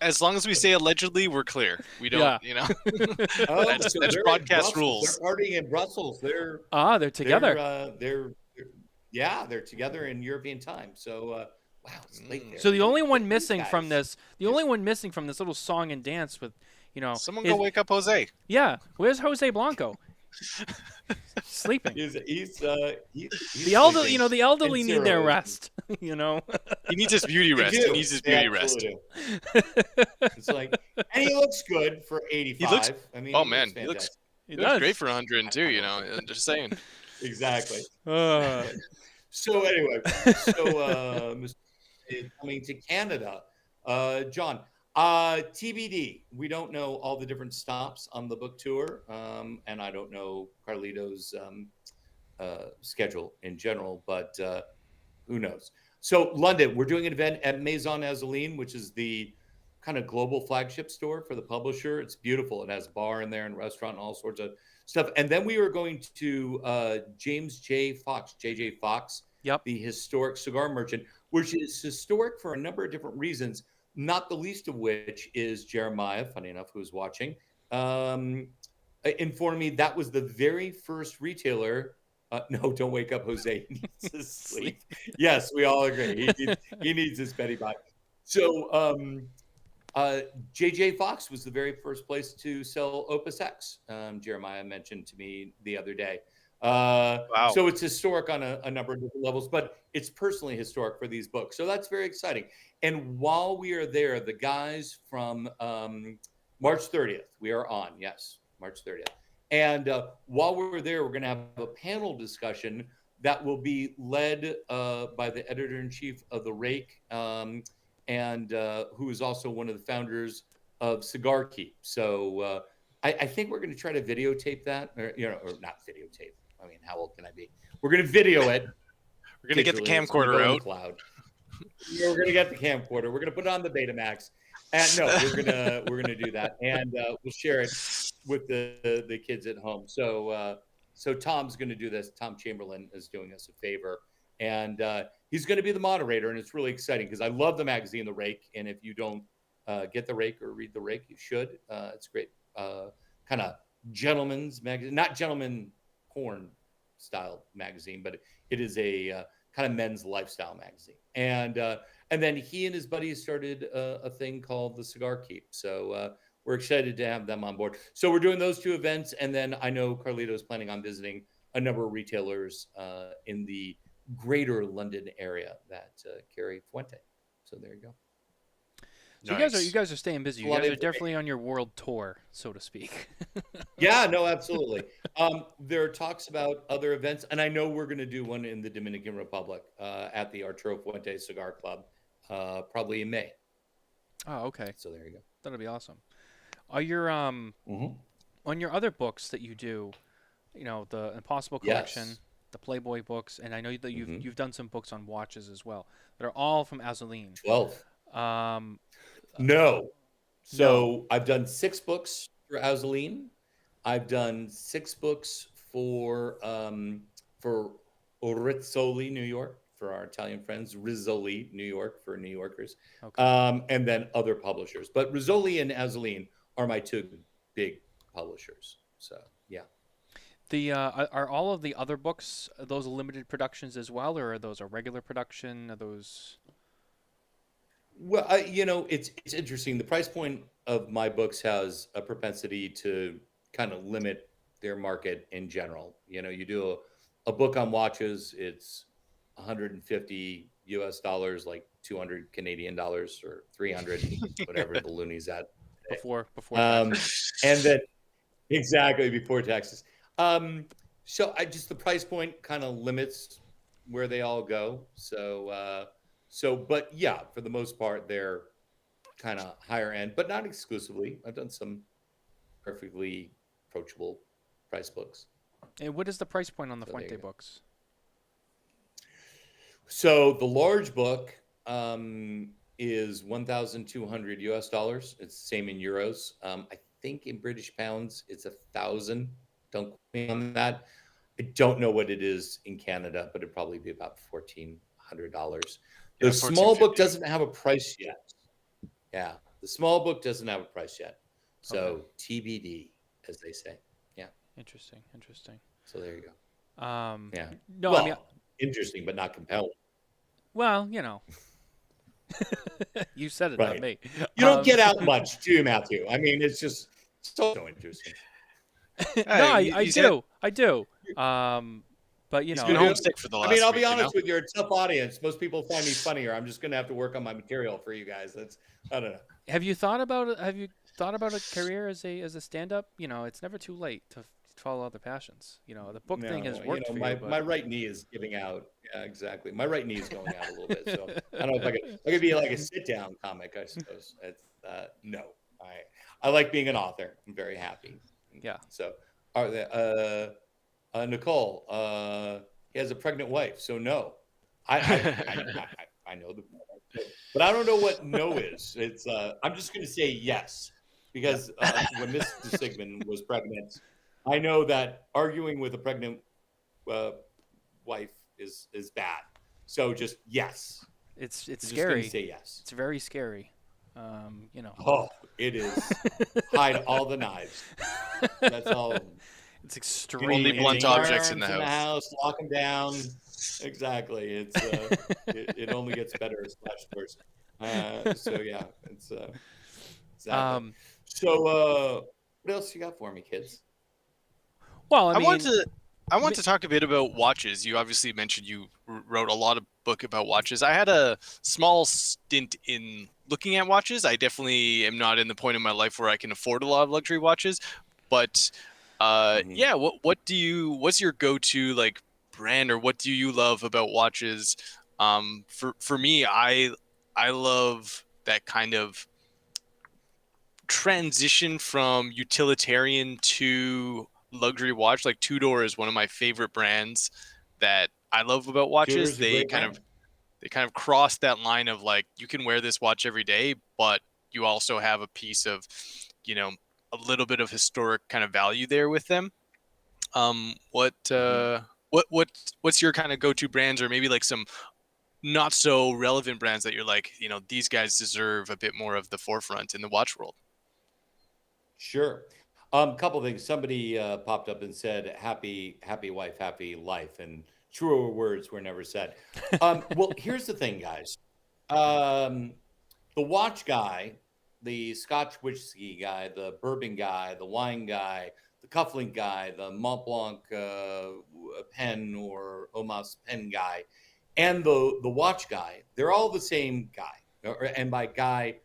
As long as we say allegedly, we're clear. We don't, that's broadcast rules. They're partying in Brussels. They're together. They're together in European time. So wow, it's late there. So the only one missing from this little song and dance with, someone go wake up Jose. Yeah, where's Jose Blanco? Sleeping. He's the elderly, the elderly need their rest. He needs his beauty rest. He needs his beauty rest. It's like, and he looks good for 85. He looks great for 102. I'm just saying. Exactly. So anyway, coming to Canada, John. TBD. We don't know all the different stops on the book tour, and I don't know Carlito's schedule in general, but who knows? So London, we're doing an event at Maison Assouline, which is the kind of global flagship store for the publisher. It's beautiful. It has a bar in there and restaurant and all sorts of stuff. And then we were going to James J. Fox, JJ Fox, the historic cigar merchant, which is historic for a number of different reasons. Not the least of which is Jeremiah, funny enough, who's watching, informed me that was the very first retailer. No, don't wake up, Jose. He needs to sleep. Yes, we all agree. He needs his Betty Bye. So JJ Fox was the very first place to sell Opus X. Jeremiah mentioned to me the other day. Wow. So it's historic on a number of different levels, but it's personally historic for these books. So that's very exciting. And while we are there, the guys from March 30th, we are on. Yes, March 30th. And while we're there, we're going to have a panel discussion that will be led by the editor-in-chief of The Rake, and who is also one of the founders of Cigar Keep. So I think we're going to try to videotape that, or not videotape. I mean, how old can I be? We're going to video it. We're going to get the camcorder out. We're going to get the camcorder. We're going to put it on the Betamax. And no, we're gonna do that, and we'll share it with the kids at home. So Tom's going to do this. Tom Chamberlain is doing us a favor, and he's going to be the moderator, and it's really exciting because I love the magazine, The Rake. And if you don't get The Rake or read The Rake, you should. It's great, kind of gentleman's magazine, not gentleman porn style magazine, but it is a kind of men's lifestyle magazine. And then he and his buddies started a thing called the Cigar Keep. So we're excited to have them on board. So we're doing those two events, and then I know Carlito is planning on visiting a number of retailers in the greater London area that carry Fuente. So there you go. So nice. You guys are staying busy. You guys are definitely on your world tour, so to speak. Yeah, no, absolutely. There are talks about other events, and I know we're going to do one in the Dominican Republic at the Arturo Fuente Cigar Club, probably in May. Oh, okay. So there you go. That'll be awesome. Are your on your other books that you do, the Impossible Collection, the Playboy books, and I know that you've done some books on watches as well that are all from Assouline. 12. No. So I've done 6 books for Assouline. I've done 6 books for Rizzoli, New York, for our Italian friends. Rizzoli, New York, for New Yorkers. Okay. And then other publishers. But Rizzoli and Assouline are my 2 big publishers. So, yeah. Are all of the other books, those limited productions as well, or are those a regular production? Are those... Well, it's interesting. The price point of my books has a propensity to kind of limit their market in general. You do a book on watches, it's $150 US, like 200 Canadian dollars or 300, whatever the loony's at. Before taxes. And then exactly before taxes. So the price point kind of limits where they all go. So So, but yeah, for the most part, they're kind of higher end, but not exclusively. I've done some perfectly approachable price books. And what is the price point on the So Fuente books? So the large book is $1,200 US. It's the same in euros. I think in British pounds it's 1,000. Don't quote me on that. I don't know what it is in Canada, but it'd probably be about $1,400. The small book doesn't have a price yet. Yeah, the small book doesn't have a price yet. So TBD, as they say. Yeah. Interesting. So there you go. Yeah. No, well, I mean, interesting, but not compelling. Well, you said it, right. not me. You don't get out much, do you, Matthew? I mean, it's just so interesting. No, I do. But he's been homesick for the last. I mean, I'll be honest with you. It's a tough audience. Most people find me funnier. I'm just going to have to work on my material for you guys. I don't know. Have you thought about it? Have you thought about a career as a stand-up? It's never too late to follow other passions. The book thing has worked for you. My right knee is giving out. Yeah, exactly. My right knee is going out a little bit. So I don't know if I could be like a sit-down comic. I suppose. It's no. I like being an author. I'm very happy. Yeah. So Nicole, he has a pregnant wife. So no, I know but I don't know what no is. It's I'm just going to say yes because when Mr. Sigmond was pregnant, I know that arguing with a pregnant wife is bad. So just yes. It's just scary. Say yes. It's very scary. Oh, it is. Hide all the knives. That's all. It's extremely only blunt objects in the house. Lock them down. Exactly. It's it only gets better / worse. So yeah, it's exactly. So what else you got for me, kids? Well, I want to talk a bit about watches. You obviously mentioned you wrote a lot of book about watches. I had a small stint in looking at watches. I definitely am not in the point in my life where I can afford a lot of luxury watches, but yeah, what's your go-to like brand, or what do you love about watches? For me, I love that kind of transition from utilitarian to luxury watch. Like Tudor is one of my favorite brands that I love about watches. They kind of cross that line of like, you can wear this watch every day, but you also have a piece of, a little bit of historic kind of value there with them. What's your kind of go-to brands, or maybe like some not so relevant brands that you're like, these guys deserve a bit more of the forefront in the watch world? Sure. A couple of things. Somebody popped up and said, happy wife, happy life. And truer words were never said. Well, here's the thing, guys. The watch guy, the Scotch whiskey guy, the bourbon guy, the wine guy, the cufflink guy, the Mont Blanc pen or Omas pen guy, and the watch guy, they're all the same guy. And by guy,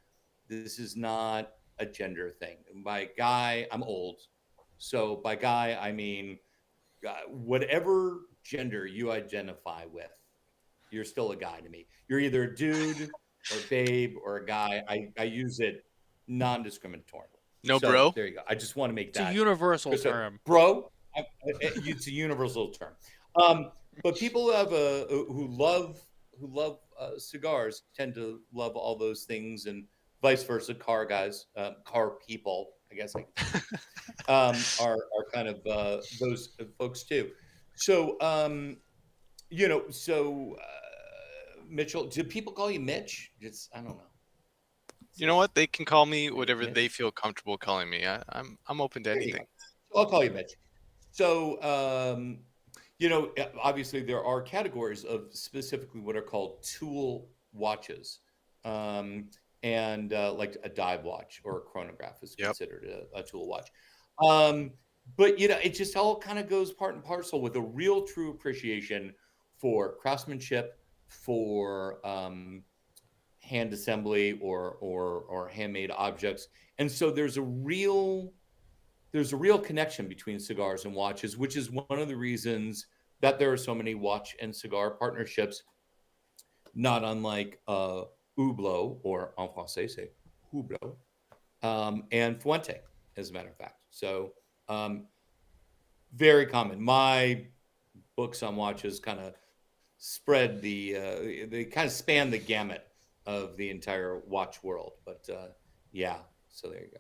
this is not a gender thing. By guy, I'm old. So by guy, I mean, whatever gender you identify with, you're still a guy to me. You're either a dude or babe or a guy. I use it non-discriminatorily. No, so, bro. There you go. I just want to make that. It's a universal term. Bro, it's a universal term. But people who love cigars tend to love all those things, and vice versa. Car guys, car people, I guess, are kind of those folks too. So, Mitchell, do people call you Mitch? I don't know. You know what? They can call me whatever they feel comfortable calling me. I'm open to anything. So I'll call you Mitch. So, obviously there are categories of specifically what are called tool watches. And like a dive watch or a chronograph is considered a tool watch. But, it just all kind of goes part and parcel with a real true appreciation for craftsmanship, for hand assembly or handmade objects. And so there's a real connection between cigars and watches, which is one of the reasons that there are so many watch and cigar partnerships not unlike Hublot, or en français, c'est Hublot, and Fuente, as a matter of fact. So very common. My books on watches kind of spread they kind of span the gamut of the entire watch world. But yeah, so there you go.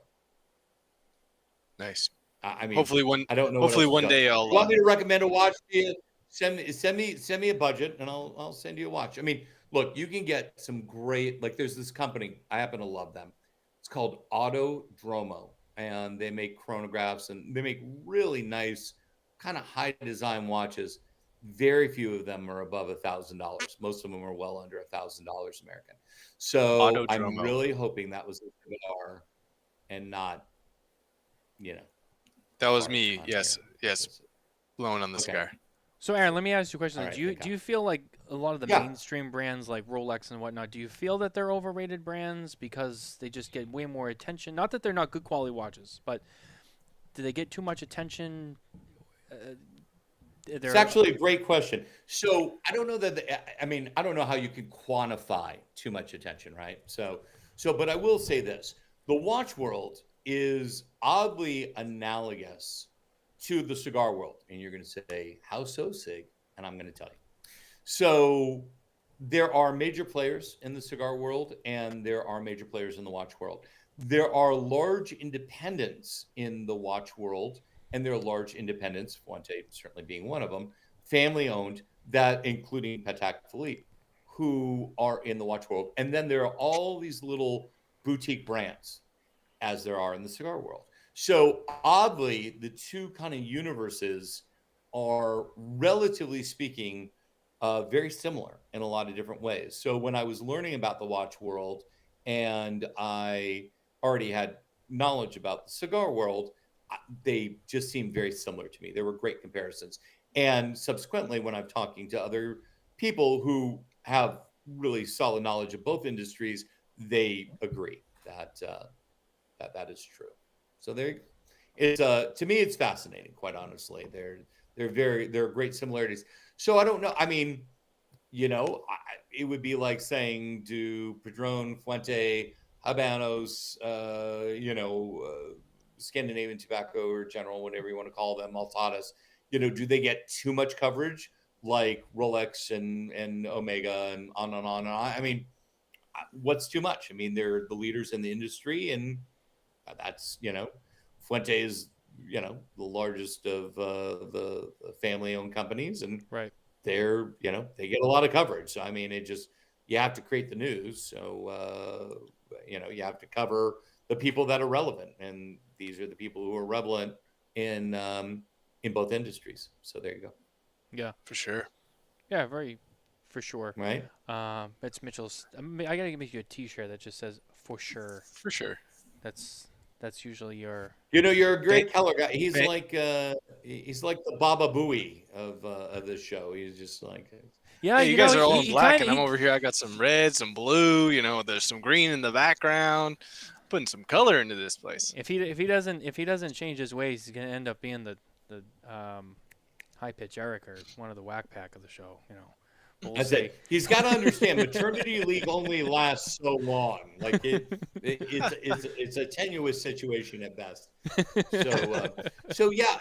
Nice. I mean, hopefully one. I don't know. Hopefully one day I'll. You want me to recommend a watch to you? Send me a budget, and I'll send you a watch. I mean, look, you can get some great, like, there's this company, I happen to love them. It's called Autodromo, and they make chronographs, and they make really nice, kind of high design watches. Very few of them are above $1,000. Most of them are well under $1,000 American. So Autodromo. I'm really hoping that was a cigar and not, That was me. Yes. Blowing on the cigar. So, Aaron, let me ask you a question. Right, do you feel like a lot of the mainstream brands like Rolex and whatnot, do you feel that they're overrated brands because they just get way more attention? Not that they're not good quality watches, but do they get too much attention? It's actually a great question. So I don't know I don't know how you can quantify too much attention, right? But I will say this. The watch world is oddly analogous to the cigar world. And you're going to say, how so, Sig? And I'm going to tell you. So there are major players in the cigar world, and there are major players in the watch world. There are large independents in the watch world, and there are large independents, Fuente certainly being one of them, family-owned, that including Patek Philippe, who are in the watch world. And then there are all these little boutique brands, as there are in the cigar world. So oddly, the two kind of universes are, relatively speaking, very similar in a lot of different ways. So when I was learning about the watch world, and I already had knowledge about the cigar world, they just seemed very similar to me. They were great comparisons. And subsequently, when I'm talking to other people who have really solid knowledge of both industries, they agree that that is true. So to me, it's fascinating, quite honestly. There are great similarities. So I don't know. I mean, it would be like saying, do Padron, Fuente, Habanos, Scandinavian tobacco or General, whatever you want to call them, Maltadas, do they get too much coverage like Rolex and Omega and on and on and on? I mean, what's too much? I mean, they're the leaders in the industry, and that's, Fuente is, the largest of the family-owned companies, and right. they're, they get a lot of coverage. So, I mean, you have to create the news. So, you have to cover the people that are relevant, and these are the people who are relevant in both industries. So there you go. Yeah, for sure. Yeah, for sure. Right. It's Mitchell's. I gotta make you a T-shirt that just says "for sure." For sure. That's usually your. You're a great color guy. He's like the Baba Booey of this show. He's just like. Yeah, you guys are all in black, and I'm over here. I got some red, some blue. There's some green in the background. Putting some color into this place. If he doesn't change his ways, he's gonna end up being the high pitch Eric, or one of the whack pack of the show. We'll see. He's got to understand, maternity leave only lasts so long. Like it's a tenuous situation at best. So yeah.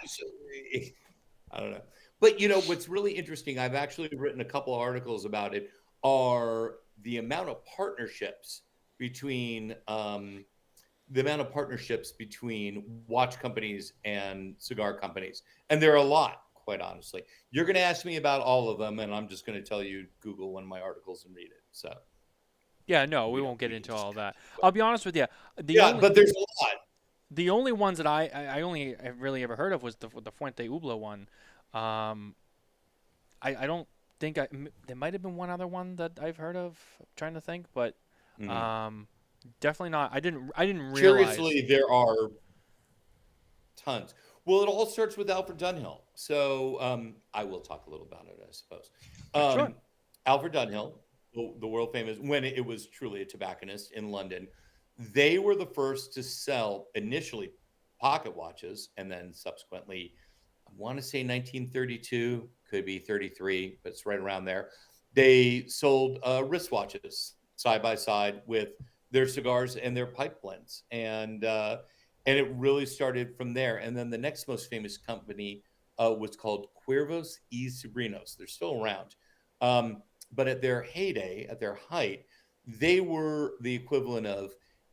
I don't know. But what's really interesting, I've actually written a couple of articles about it, are the amount of partnerships between watch companies and cigar companies. And there are a lot, quite honestly. You're going to ask me about all of them, and I'm just going to tell you, Google one of my articles and read it. So, yeah, no, we won't get into all that. I'll be honest with you. But there's a lot. The only ones that I only have really ever heard of was the Fuente Hublot one. I don't think there might have been one other one that I've heard of. I'm trying to think, but definitely not. I didn't realize. Curiously, there are tons. Well, it all starts with Alfred Dunhill. So I will talk a little about it, I suppose. Sure. Alfred Dunhill, the world famous, when it was truly a tobacconist in London, they were the first to sell initially pocket watches, and then subsequently, I want to say 1932, could be 33, but it's right around there. they sold wristwatches side by side with their cigars and their pipe blends, and it really started from there. And then the next most famous company was called Cuervos y Sobrinos. They're still around, but at their heyday, at their height, they were the equivalent of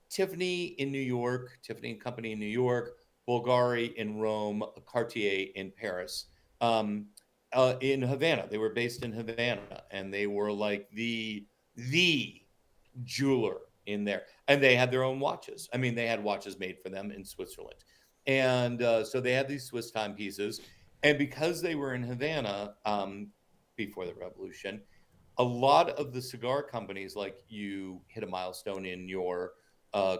Tiffany in New York, Tiffany and Company in New York, Bulgari in Rome, Cartier in Paris. In Havana, they were based in Havana, and they were like the jeweler in there, and they had their own watches. I mean, they had watches made for them in Switzerland, and so they had these Swiss timepieces. And because they were in Havana before the revolution, a lot of the cigar companies, like you hit a milestone in your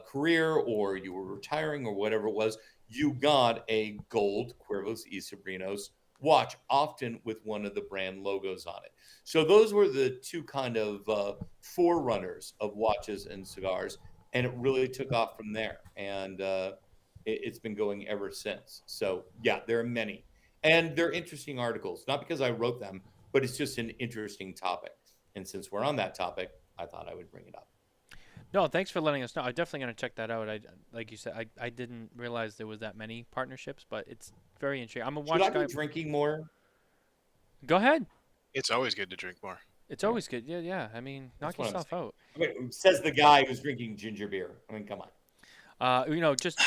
career, or you were retiring, or whatever it was, you got a gold Cuervos y Sobrinos watch, often with one of the brand logos on it. So those were the two kind of forerunners of watches and cigars, and it really took off from there. And it's been going ever since. So yeah, there are many, and they're interesting articles, not because I wrote them, but it's just an interesting topic. And since we're on that topic, I thought I would bring it up. No, thanks for letting us know. I'm definitely going to check that out. Like you said, I didn't realize there was that many partnerships, but it's very interesting. I'm a watch Should I guy. be drinking more? Go ahead. It's always good to drink more. It's always good. Yeah, yeah. I mean, knock yourself out. I mean, says the guy who's drinking ginger beer. I mean, come on. Just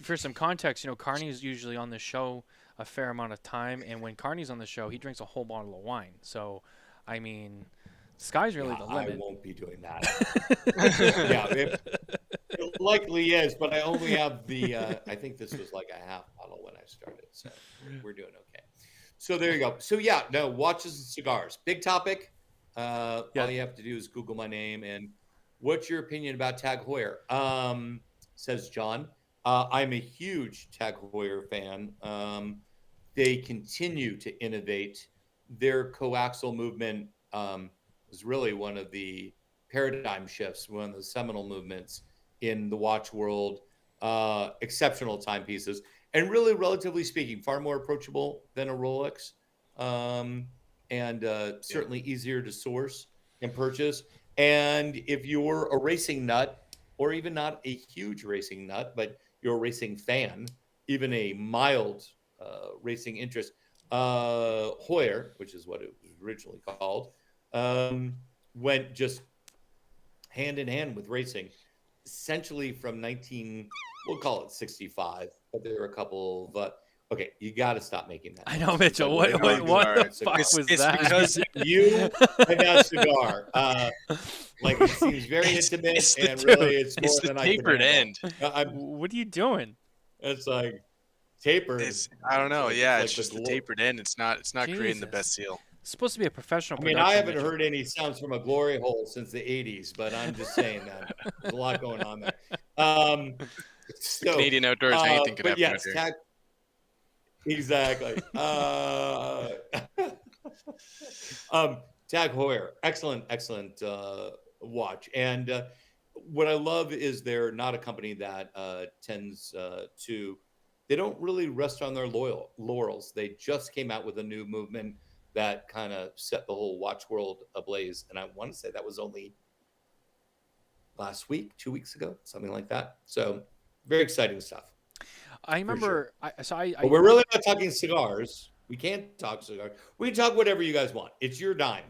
for some context, Carney's usually on the show a fair amount of time, and when Carney's on the show, he drinks a whole bottle of wine. So, I mean, the sky's really the limit. I won't be doing that. Yeah, it likely is, but I only have the. I think this was like a half bottle when I started, so we're doing okay. So there you go. So yeah, no, watches and cigars, big topic. All you have to do is Google my name and what's your opinion about Tag Heuer? Says John. I'm a huge Tag Heuer fan. They continue to innovate. Their coaxial movement was really one of the paradigm shifts, one of the seminal movements in the watch world. Exceptional timepieces, and really, relatively speaking, far more approachable than a Rolex, and certainly easier to source and purchase. And if you're a racing nut, or even not a huge racing nut, but you're a racing fan, even a mild racing interest, Heuer, which is what it was originally called, went just hand in hand with racing, essentially from we'll call it 65, but there are a couple of, okay, you got to stop making that. I know, Mitchell. What the fuck was that? Because you and that cigar, like, it seems very intimate, and really it's more it's than the I can tapered handle. end. What are you doing? It's like tapered. I don't know. Like, Yeah, like it's just the glow. tapered end. It's not creating the Jesus. best seal. It's supposed to be a professional I mean, production. I haven't Mitchell. heard any sounds from a glory hole since the 80s, but I'm just saying that there's a lot going on there. So, Canadian outdoors, anything could but happen. yes, exactly. Tag Heuer, excellent watch. And what I love is they're not a company that tends to. They don't really rest on their laurels. They just came out with a new movement that kind of set the whole watch world ablaze. And I want to say that was only last week, 2 weeks ago, something like that. So very exciting stuff. I remember. Sure. But we're really not talking cigars. We can't talk cigars. We can talk whatever you guys want. It's your dime.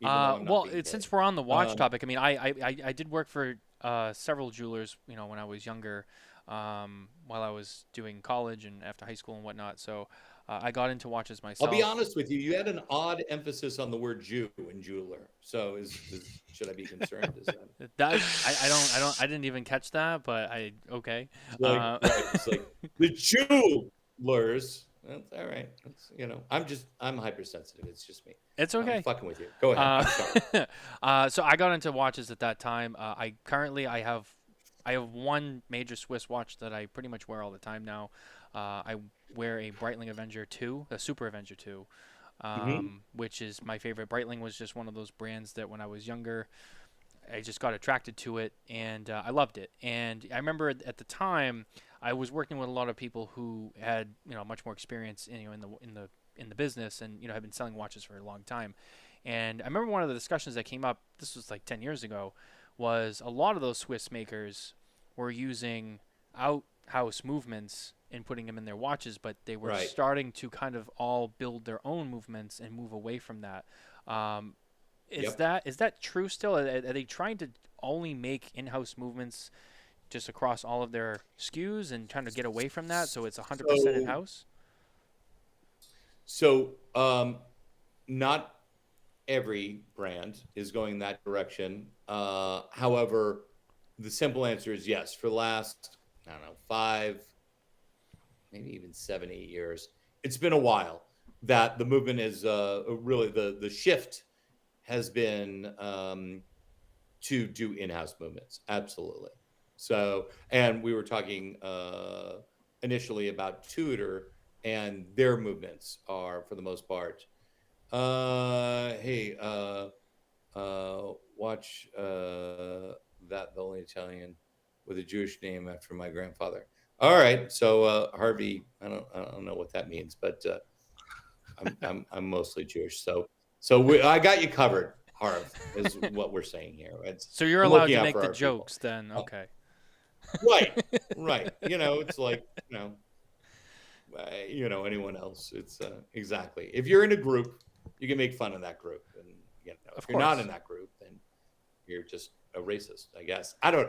Well, since we're on the watch topic, I mean, I did work for several jewelers, when I was younger, while I was doing college and after high school and whatnot. So I got into watches myself. I'll be honest with you. You had an odd emphasis on the word Jew in jeweler. So should I be concerned? Is that I didn't even catch that, but okay. It's like the jewelers. That's all right. I'm hypersensitive. It's just me. It's okay. I'm fucking with you. Go ahead. I'm sorry. So I got into watches at that time. I have one major Swiss watch that I pretty much wear all the time now. I wear a Breitling Avenger 2, a Super Avenger 2, which is my favorite. Breitling was just one of those brands that when I was younger, I just got attracted to it, and I loved it. And I remember at the time, I was working with a lot of people who had much more experience in the business, and had been selling watches for a long time. And I remember one of the discussions that came up, this was like 10 years ago, was a lot of those Swiss makers were using outhouse movements and putting them in their watches, but they were starting to kind of all build their own movements and move away from that. Is that true still? Are they trying to only make in-house movements just across all of their SKUs and trying to get away from that so it's 100% in-house? So not every brand is going that direction. However, the simple answer is yes. For the last, I don't know, 5, maybe even 7, 8 years, it's been a while that the movement is really the shift has been to do in-house movements. Absolutely. So, and we were talking initially about Tudor, and their movements are, for the most part, watch that, the only Italian with a Jewish name after my grandfather. All right, so Harvey, I don't know what that means, but I'm mostly Jewish, so I got you covered. Harv is what we're saying here. So you're allowed to make the jokes then, okay? Right. It's like anyone else. It's exactly. If you're in a group, you can make fun of that group, and if you're not in that group, then you're just a racist, I guess. I don't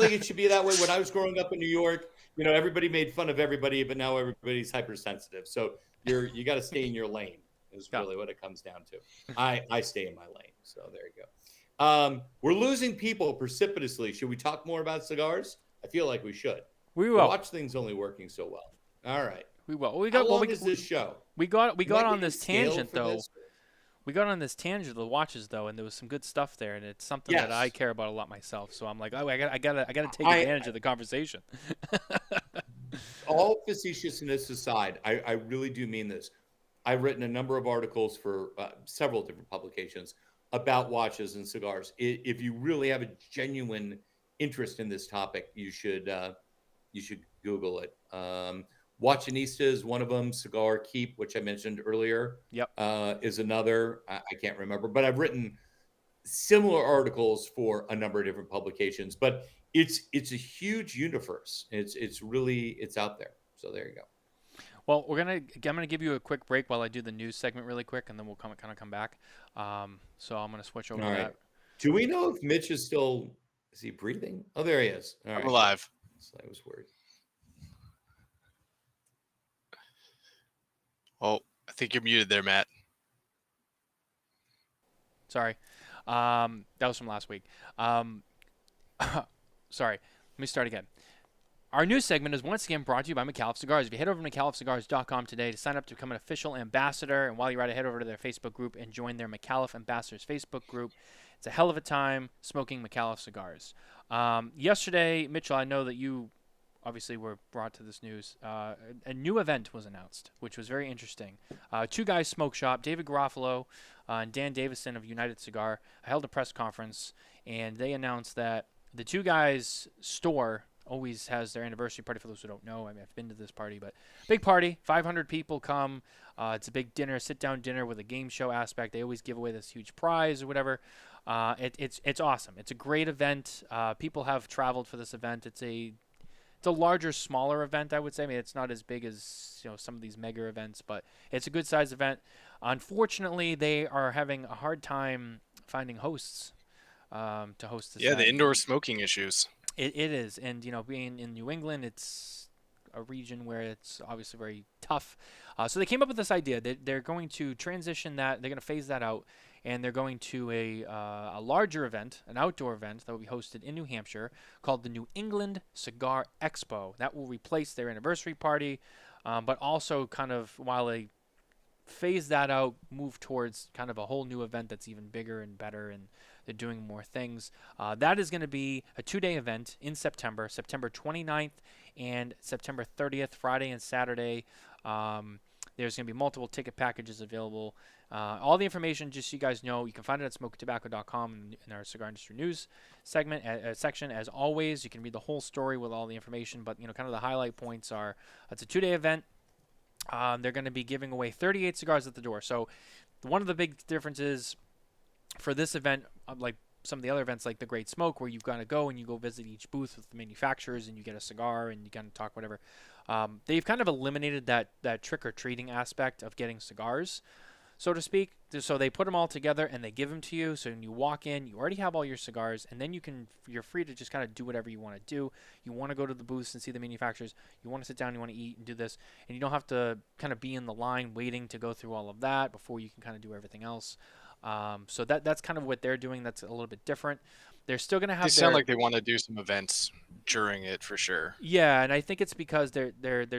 think it should be that way. When I was growing up in New York, everybody made fun of everybody, but now everybody's hypersensitive. So you got to stay in your lane. Is really what it comes down to. I stay in my lane. So there you go. We're losing people precipitously. Should we talk more about cigars? I feel like we should. We will. The watch thing's only working so well. All right. We will. How long is this show? We got on this tangent though. We got on this tangent of the watches though, and there was some good stuff there, and it's something that I care about a lot myself. So I'm like, I gotta take advantage of the conversation. All facetiousness aside, I really do mean this. I've written a number of articles for several different publications about watches and cigars. If you really have a genuine interest in this topic, you should Google it. Watchinista is one of them. Cigar Keep, which I mentioned earlier, is another. I can't remember, but I've written similar articles for a number of different publications. But it's a huge universe. It's out there. So there you go. Well, I'm gonna give you a quick break while I do the news segment really quick, and then we'll come back. So I'm gonna switch over to that. Do we know if Mitch is he breathing? Oh, there he is. All right. I'm alive. So I was worried. Oh, I think you're muted there, Matt. Sorry. That was from last week. Sorry. Let me start again. Our news segment is once again brought to you by Micallef Cigars. If you head over to micallefcigars.com today to sign up to become an official ambassador, and while you're at it, head over to their Facebook group and join their Micallef Ambassadors Facebook group. It's a hell of a time smoking Micallef cigars. Yesterday, Mitchell, I know that you obviously were brought to this news. A new event was announced, which was very interesting. Two Guys Smoke Shop, David Garofalo and Dan Davison of United Cigar, held a press conference, and they announced that the Two Guys store always has their anniversary party. For those who don't know, I mean, I've been to this party, but big party, 500 people come. It's a big dinner, sit-down dinner with a game show aspect. They always give away this huge prize or whatever. It's awesome. It's a great event. People have traveled for this event. It's a larger, smaller event, I would say. I mean, it's not as big as some of these mega events, but it's a good size event. Unfortunately, they are having a hard time finding hosts to host this. Yeah, the indoor smoking issues. It is, and being in New England, it's a region where it's obviously very tough. So they came up with this idea that they're going to transition that, they're going to phase that out, and they're going to a larger event, an outdoor event that will be hosted in New Hampshire called the New England Cigar Expo. That will replace their anniversary party, but also kind of while they phase that out, move towards kind of a whole new event that's even bigger and better, and they're doing more things. That is going to be a 2-day event in September 29th and September 30th, Friday and Saturday. There's going to be multiple ticket packages available. All the information, just so you guys know, you can find it at smokintabacco.com in our cigar industry news segment section. As always, you can read the whole story with all the information, but kind of the highlight points are it's a 2-day event. They're going to be giving away 38 cigars at the door. So one of the big differences for this event, like some of the other events like the Great Smoke, where you've got to go and you go visit each booth with the manufacturers and you get a cigar and you kind of talk whatever. They've kind of eliminated that trick-or-treating aspect of getting cigars, so to speak. So they put them all together and they give them to you. So when you walk in, you already have all your cigars, and then you're free to just kind of do whatever you want to do. You want to go to the booths and see the manufacturers. You want to sit down, you want to eat and do this, and you don't have to kind of be in the line waiting to go through all of that before you can kind of do everything else. So that's kind of what they're doing. That's a little bit different. They're still going to have. They sound like they want to do some events during it for sure. Yeah, and I think it's because they're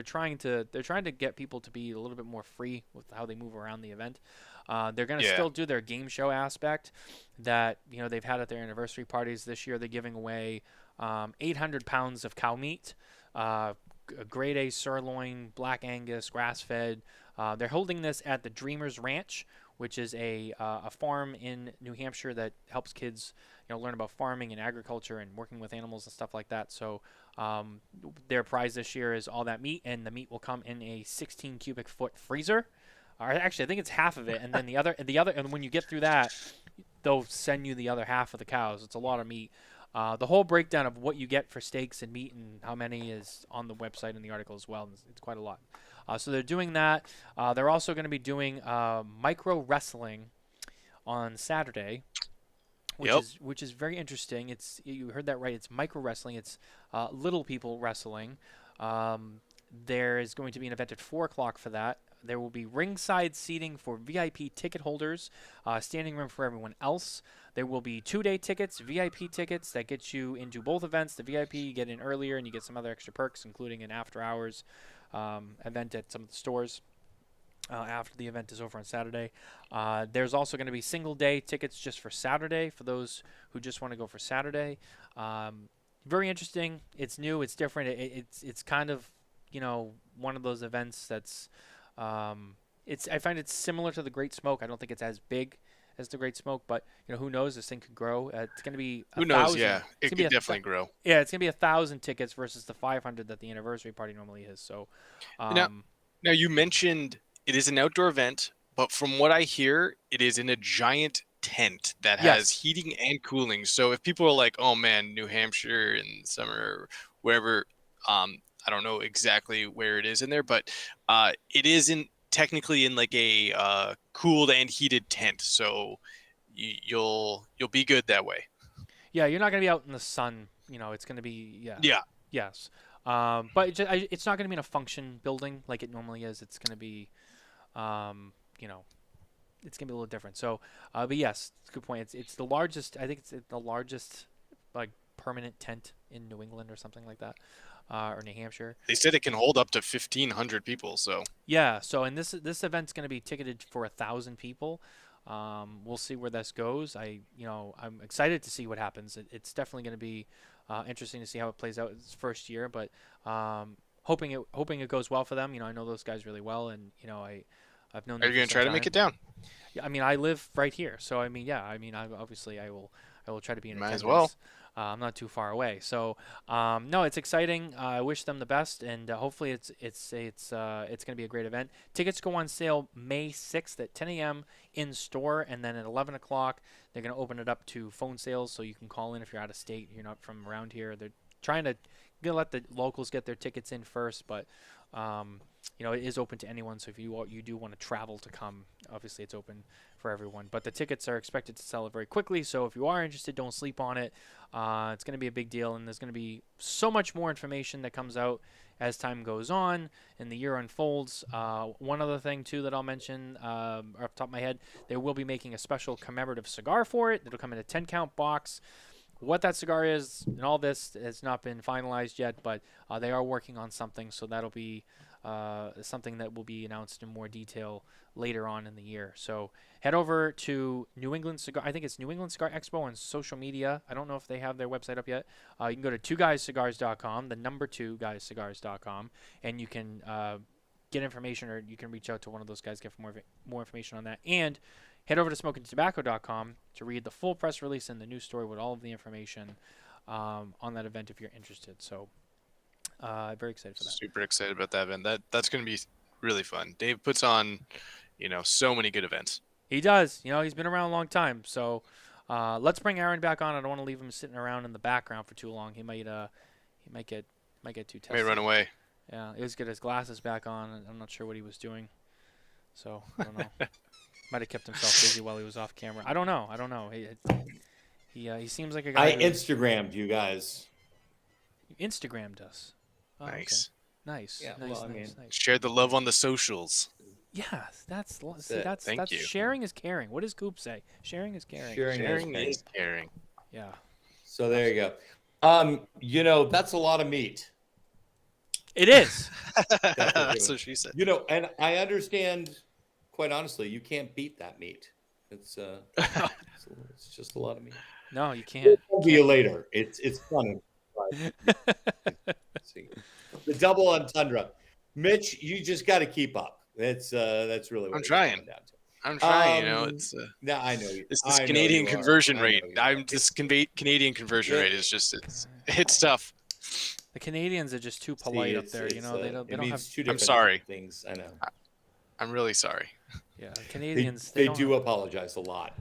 trying to get people to be a little bit more free with how they move around the event. They're going to still do their game show aspect that they've had at their anniversary parties. This year they're giving away 800 pounds of cow meat, grade A sirloin, black Angus, grass fed. They're holding this at the Dreamers Ranch, which is a farm in New Hampshire that helps kids learn about farming and agriculture and working with animals and stuff like that. So their prize this year is all that meat, and the meat will come in a 16 cubic foot freezer. Or actually, I think it's half of it, and then the other, and when you get through that, they'll send you the other half of the cows. It's a lot of meat. The whole breakdown of what you get for steaks and meat and how many is on the website in the article as well. It's quite a lot. So they're doing that. They're also going to be doing micro wrestling on Saturday, which is very interesting. You heard that right. It's micro wrestling. It's little people wrestling. There is going to be an event at 4 o'clock for that. There will be ringside seating for VIP ticket holders, standing room for everyone else. There will be 2-day tickets, VIP tickets that get you into both events. The VIP, you get in earlier and you get some other extra perks, including an after-hours event at some of the stores after the event is over on Saturday. There's also going to be single-day tickets just for Saturday for those who just want to go for Saturday. Very interesting. It's new. It's different. It's kind of one of those events that's I find it's similar to the Great Smoke. I don't think it's as big as the Great Smoke, but who knows? This thing could grow. It's going to be who knows? Yeah, it could definitely grow. Yeah, it's going to be 1,000 tickets versus the 500 that the anniversary party normally is. So now you mentioned it is an outdoor event, but from what I hear, it is in a giant tent that has heating and cooling. So if people are like, "Oh man, New Hampshire in summer, or wherever," I don't know exactly where it is in there, but it isn't technically in like a cooled and heated tent, so you'll be good that way. Yeah, you're not gonna be out in the sun. It's gonna be yes, but it's not gonna be in a function building like it normally is. It's gonna be, it's gonna be a little different. So, but yes, it's a good point. It's the largest. I think it's the largest like permanent tent in New England or something like that. Or New Hampshire. They said it can hold up to 1,500 people. So yeah. So and this event's going to be ticketed for 1,000 people. We'll see where this goes. I'm excited to see what happens. It's definitely going to be interesting to see how it plays out. It's first year, but hoping it goes well for them. I know those guys really well, and I've known them. Are you going to try to make it down? Yeah. I live right here, so I will try to be in attendance. Might as well. I'm not too far away, so no, it's exciting. I wish them the best, and hopefully it's going to be a great event. Tickets go on sale May 6th at 10 a.m. in store, and then at 11 o'clock they're going to open it up to phone sales, so you can call in if you're out of state, you're not from around here. They're trying to let the locals get their tickets in first, but it is open to anyone. So if you do want to travel to come, obviously it's open for everyone. But the tickets are expected to sell very quickly. So if you are interested, don't sleep on it. It's going to be a big deal, and there's going to be so much more information that comes out as time goes on and the year unfolds. One other thing too that I'll mention off the top of my head, they will be making a special commemorative cigar for it. It'll come in a 10-count box. What that cigar is and all this has not been finalized yet, but they are working on something, so that'll be something that will be announced in more detail later on in the year. So head over to New England Cigar. I think it's New England Cigar Expo on social media. I don't know if they have their website up yet. You can go to 2guyscigars.com, the number 2guyscigars.com, and you can get information, or you can reach out to one of those guys, get more information on that. And head over to SmokinTabacco.com to read the full press release and the news story with all of the information on that event if you're interested. So very excited for that. Super excited about that event. That's going to be really fun. Dave puts on, so many good events. He does. He's been around a long time. So let's bring Aaron back on. I don't want to leave him sitting around in the background for too long. He might get too testy. May run away. Yeah, he was get his glasses back on. And I'm not sure what he was doing. So I don't know. Might have kept himself busy while he was off camera. I don't know. He seems like a guy. I Instagrammed you guys. Instagrammed us. Oh, Nice. Okay. Nice. Yeah, Nice. well, I Nice. mean- Nice. Share the love on the socials. Yeah, that's Thank you. sharing is caring. What does Coop say? Sharing is caring. Sharing is caring. Yeah. So there you go. That's a lot of meat. It is. That's what she said. And I understand, quite honestly, you can't beat that meat. It's just a lot of meat. No, you can't. We'll see you later. It's funny. See. The double entendre. Mitch, you just got to keep up. That's really what I'm it's trying. coming down to. I'm trying. It's yeah, I know you. It's I this know Canadian you are. conversion I know rate. you are. Canadian conversion rate is just it's tough. The Canadians are just too polite up there. They don't have. Two different sorry. things. I know. I'm really sorry. Yeah, Canadians. They don't do have- apologize a lot.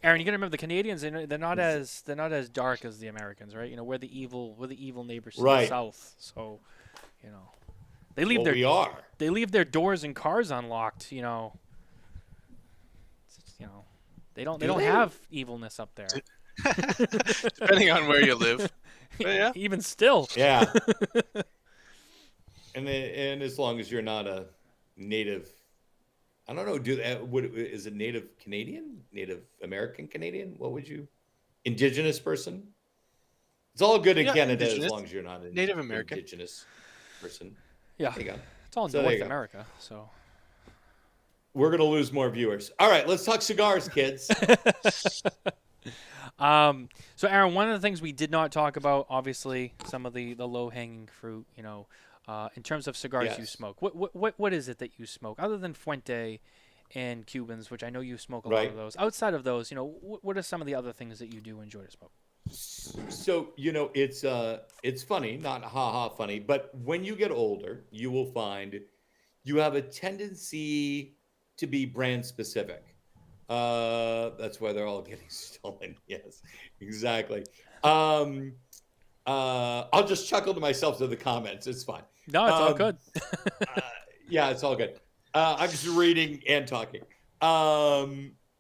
Aaron, you gotta remember the Canadians. They're not as dark as the Americans, right? We're the evil neighbors to the Right. south. So, they leave We are. they leave their doors and cars unlocked. They don't Do they? have evilness up there. Depending on where you live. But yeah. Even still. Yeah. and as long as you're not a native, I don't know. Is it Native Canadian, Native American Canadian? What would you? Indigenous person? It's all good in Canada indigenous. as long as you're not a Native American. Indigenous person. Yeah. There you go. It's all in So there North you go. America. So. We're gonna lose more viewers. All right, let's talk cigars, kids. So Aaron, one of the things we did not talk about, obviously, some of the low-hanging fruit, in terms of cigars you Yes. smoke. What is it that you smoke other than Fuente and Cubans, which I know you smoke a lot Right. of those. Outside of those, what are some of the other things that you do enjoy to smoke? So it's funny, not ha funny, but when you get older, you will find you have a tendency to be brand specific. That's why they're all getting stolen. Yes, exactly. I'll just chuckle to myself to the comments. It's fine. No, it's all good. Yeah, it's all good. I'm just reading and talking.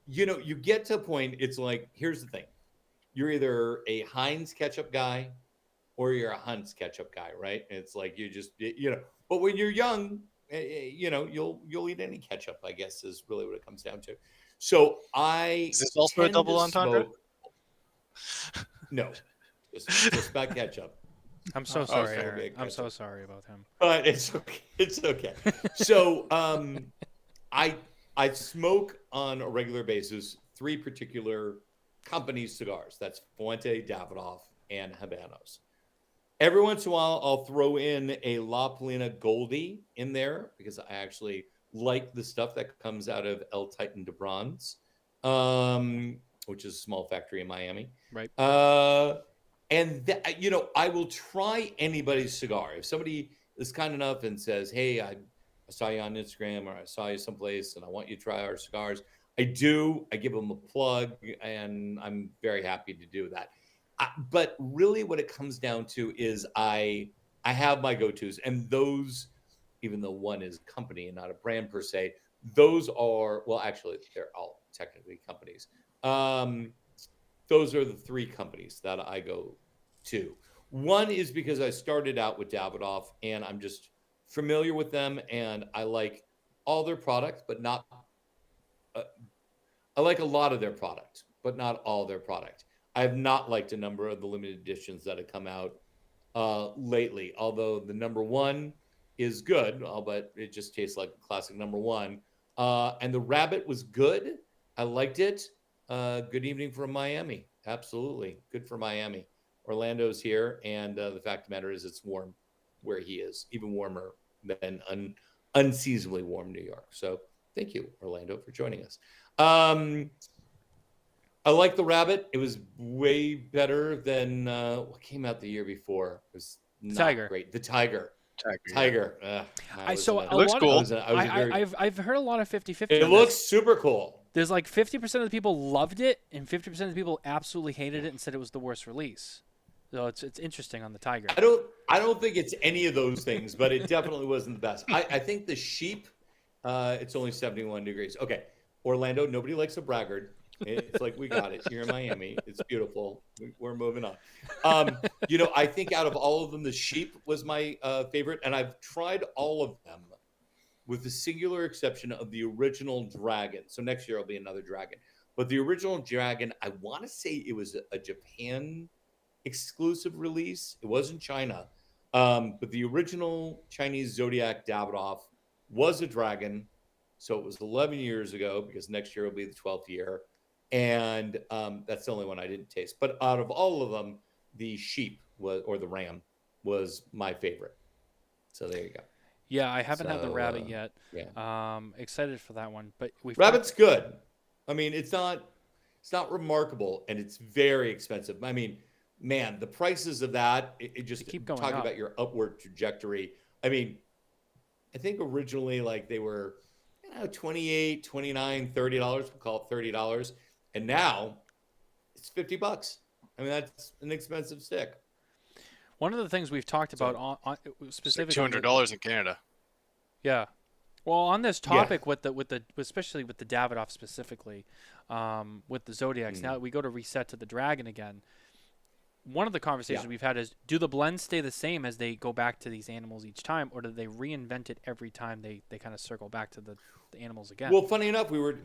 You get to a point, it's like, here's the thing. You're either a Heinz ketchup guy or you're a Hunt's ketchup guy, right? And it's like, but when you're young, you'll eat any ketchup, I guess, is really what it comes down to. So Is this also a double entendre? No, just about ketchup. I'm so Oh, sorry, sorry, Aaron. big I'm so ketchup. sorry about him. But it's okay. It's okay. So I smoke on a regular basis 3 particular companies' cigars. That's Fuente, Davidoff, and Habanos. Every once in a while, I'll throw in a La Polina Goldie in there because I actually like the stuff that comes out of El Titan de Bronze, which is a small factory in Miami. Right. And I will try anybody's cigar. If somebody is kind enough and says, "Hey, I saw you on Instagram or I saw you someplace and I want you to try our cigars," I do. I give them a plug, and I'm very happy to do that. But really, what it comes down to is I have my go-tos, and those, even though one is company and not a brand per se, those are actually they're all technically companies. Those are the 3 companies that I go to. One is because I started out with Davidoff, and I'm just familiar with them, and I like all their products, but not. I like a lot of their product, but not all their product. I have not liked a number of the limited editions that have come out lately. Although the number 1 is good, but it just tastes like a classic number 1. And the Rabbit was good. I liked it. Good evening from Miami. Absolutely. Good for Miami. Orlando's here. And the fact of the matter is it's warm where he is, even warmer than unseasonably warm New York. So thank you, Orlando, for joining us. I like the Rabbit. It was way better than what came out the year before. It was not Tiger. great. The Tiger. It looks cool. I've heard a lot of 50-50. It looks super cool. There's like 50% of the people loved it, and 50% of the people absolutely hated it and said it was the worst release. So it's interesting on the Tiger. I don't think it's any of those things, but it definitely wasn't the best. I think the sheep, it's only 71 degrees. Okay, Orlando, nobody likes a braggart. It's like, we got it. You're in Miami. It's beautiful. We're moving on. I think out of all of them, the sheep was my favorite, and I've tried all of them with the singular exception of the original dragon. So next year will be another dragon. But the original dragon, I want to say it was a Japan exclusive release. It wasn't China. But the original Chinese Zodiac Davidoff was a dragon. So it was 11 years ago, because next year will be the 12th year. And that's the only one I didn't taste. But out of all of them, the sheep or the ram was my favorite. So there you go. Yeah, I haven't had the rabbit yet. Yeah. Excited for that one. But rabbit's good. I mean, it's not remarkable, and it's very expensive. I mean, man, the prices of that, it just keep going talking up. About your upward trajectory. I mean, I think originally like they were, $28, $29, $30. We'll call it $30. And now it's $50. I mean, that's an expensive stick. One of the things we've talked about on specifically like $200 in Canada. Yeah. Well, on this topic with especially with the Davidoff specifically, with the Zodiacs, now that we go to reset to the Dragon again, one of the conversations we've had is, do the blends stay the same as they go back to these animals each time, or do they reinvent it every time they kind of circle back to the animals again? Well, funny enough, we were,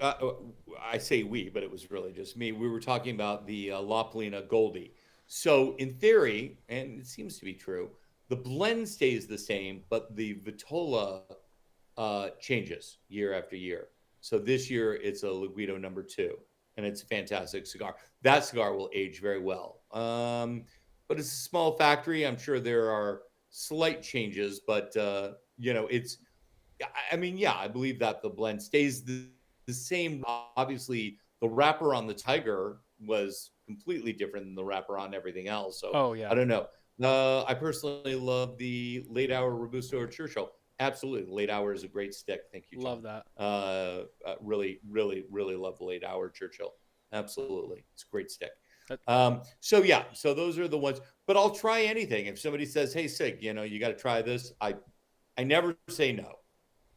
I say we, but it was really just me. We were talking about the La Polina Goldie. So in theory, and it seems to be true, the blend stays the same, but the Vitola changes year after year. So this year it's a Laguido number 2, and it's a fantastic cigar. That cigar will age very well. But it's a small factory. I'm sure there are slight changes, but it's, I mean, I believe that the blend stays the same. Obviously, the wrapper on the Tiger was completely different than the wrapper on everything else. So I don't know. I personally love the Late Hour Robusto or Churchill. Absolutely. Late Hour is a great stick. Thank you, John. Love that. Really, really, really love the Late Hour Churchill. Absolutely. It's a great stick. So those are the ones. But I'll try anything. If somebody says, hey, Sig, you got to try this, I never say no.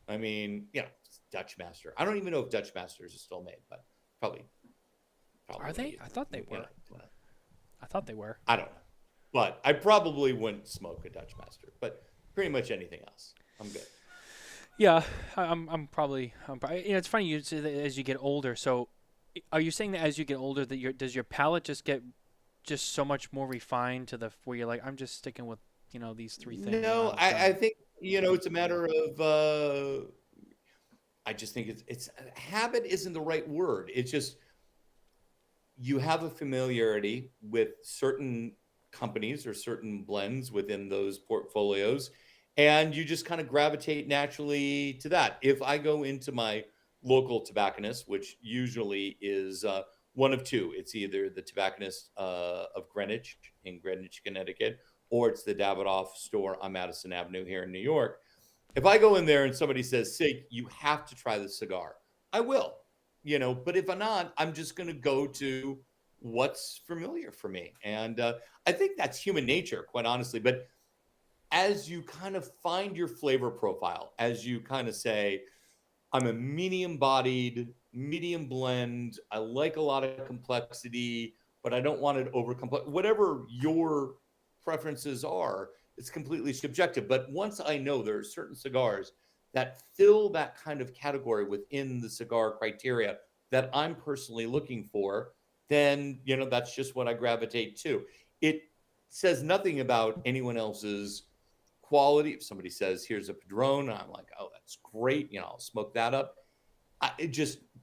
I mean, Dutch Master. I don't even know if Dutch Masters is still made, but probably. Are they? I thought they were. I thought they were. I don't know. But I probably wouldn't smoke a Dutch Master. But pretty much anything else, I'm good. Yeah, I'm probably. It's funny you say that as you get older. So, are you saying that as you get older, that does your palate just get so much more refined to the where you're like, I'm just sticking with these 3 things? No, I think it's a matter of. I just think it's habit isn't the right word. It's just you have a familiarity with certain companies or certain blends within those portfolios, and you just kind of gravitate naturally to that. If I go into my local tobacconist, which usually is one of 2, it's either the tobacconist of Greenwich in Greenwich, Connecticut, or it's the Davidoff store on Madison Avenue here in New York. If I go in there and somebody says, Sig, you have to try this cigar, I will. But if I'm not, I'm just going to go to what's familiar for me. And I think that's human nature, quite honestly. But as you kind of find your flavor profile, as you kind of say, I'm a medium-bodied, medium blend, I like a lot of complexity, but I don't want it over complex. Whatever your preferences are, it's completely subjective. But once I know there are certain cigars that fill that kind of category within the cigar criteria that I'm personally looking for, then, that's just what I gravitate to. It says nothing about anyone else's quality. If somebody says, here's a Padron, I'm like, oh, that's great. I'll smoke that up.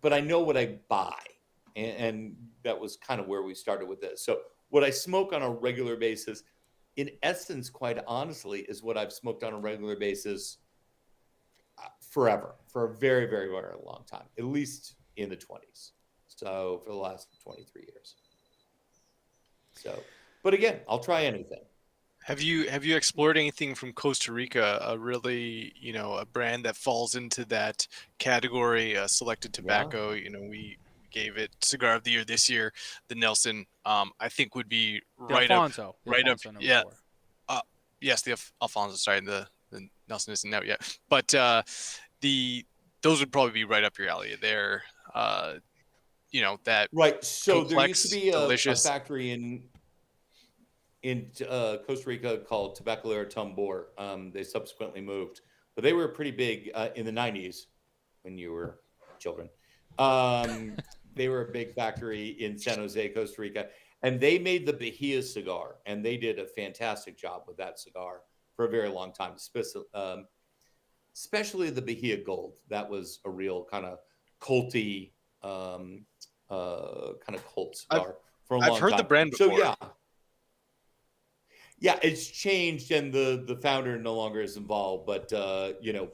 But I know what I buy. And that was kind of where we started with this. So what I smoke on a regular basis, in essence, quite honestly, is what I've smoked on a regular basis forever, for a very, very, very long time, at least in the 20s. So for the last 23 years. So, but again, I'll try anything. Have you explored anything from Costa Rica? A really, a brand that falls into that category, selected tobacco. We gave it Cigar of the Year this year. The Nelson, I think would be The Alfonso. Number Yeah. 4. Yes, the Alfonso. Sorry, the Nelson isn't out yet, but those would probably be right up your alley. They're that right. So complex, there used to be a delicious factory in Costa Rica called Tabacalera Tambor. They subsequently moved, but they were pretty big in the 90s when you were children. They were a big factory in San Jose, Costa Rica, and they made the Bahia cigar, and they did a fantastic job with that cigar for a very long time, especially the Bahia Gold. That was a real kind of culty, kind of cult cigar for a long time. I've heard the brand before. So yeah, it's changed, and the founder no longer is involved. But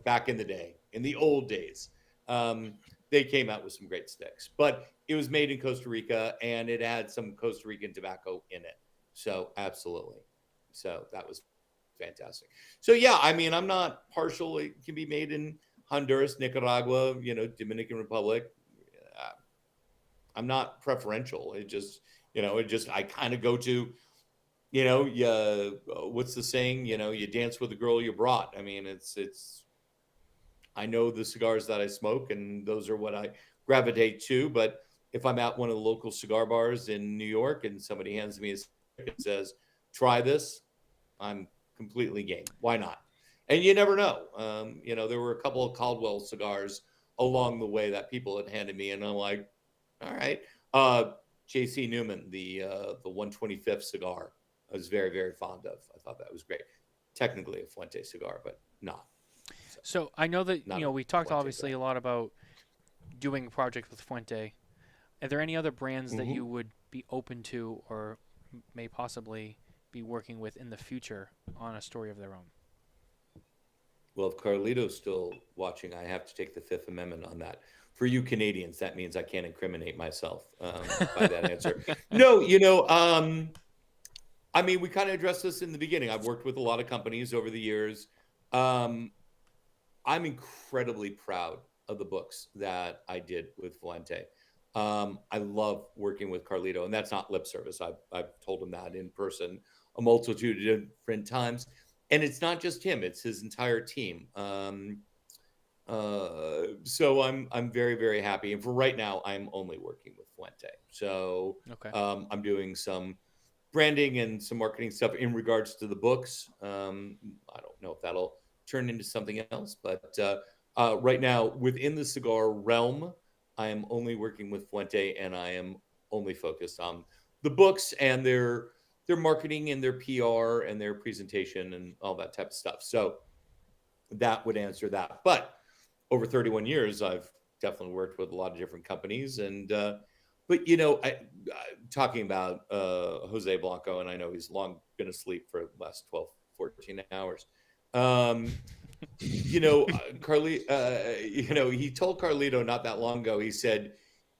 back in the day, in the old days, they came out with some great sticks. But it was made in Costa Rica, and it had some Costa Rican tobacco in it. So absolutely, so that was fantastic. So yeah, I mean, I'm not partial. It can be made in Honduras, Nicaragua, Dominican Republic. I'm not preferential. It just I kind of go to. What's the saying? You dance with the girl you brought. I mean, it's. I know the cigars that I smoke, and those are what I gravitate to. But if I'm at one of the local cigar bars in New York and somebody hands me a stick and says, "Try this," I'm completely game. Why not? And you never know. There were a couple of Caldwell cigars along the way that people had handed me, and I'm like, all right. J.C. Newman, the 125th cigar. I was very, very fond of. I thought that was great. Technically a Fuente cigar, but not. So I know that we talked Fuente obviously cigar. a lot about doing a project with Fuente. Are there any other brands that you would be open to or may possibly be working with in the future on a story of their own? Well, if Carlito's still watching, I have to take the Fifth Amendment on that. For you Canadians, that means I can't incriminate myself by that answer. No, I mean, we kind of addressed this in the beginning. I've worked with a lot of companies over the years. I'm incredibly proud of the books that I did with Fuente. I love working with Carlito, and that's not lip service. I've told him that in person a multitude of different times. And it's not just him; it's his entire team. So I'm very, very happy. And for right now, I'm only working with Fuente. So Okay. I'm doing some branding and some marketing stuff in regards to the books. I don't know if that'll turn into something else, but right now within the cigar realm, I am only working with Fuente, and I am only focused on the books and their marketing and their PR and their presentation and all that type of stuff. So that would answer that. But over 31 years, I've definitely worked with a lot of different companies. And, but, talking about Jose Blanco, and I know he's long been asleep for the last 12, 14 hours. He told Carlito not that long ago, he said,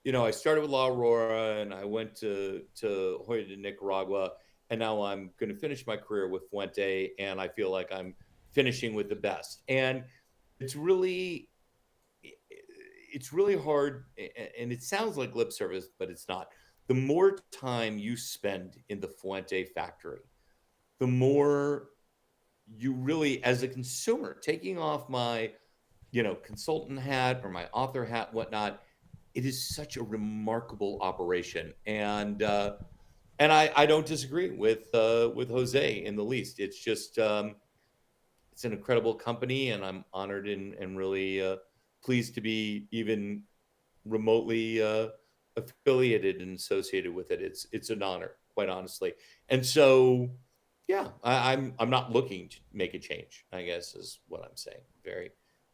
I started with La Aurora and I went to Hoya de Nicaragua, and now I'm going to finish my career with Fuente, and I feel like I'm finishing with the best. And it's really hard, and it sounds like lip service, but it's not. The more time you spend in the Fuente factory, the more you really, as a consumer, taking off my, consultant hat or my author hat, whatnot, it is such a remarkable operation. And I don't disagree with Jose in the least. It's just, it's an incredible company, and I'm honored and really pleased to be even remotely affiliated and associated with it. It's an honor, quite honestly. And so, yeah, I'm not looking to make a change, I guess is what I'm saying. Very,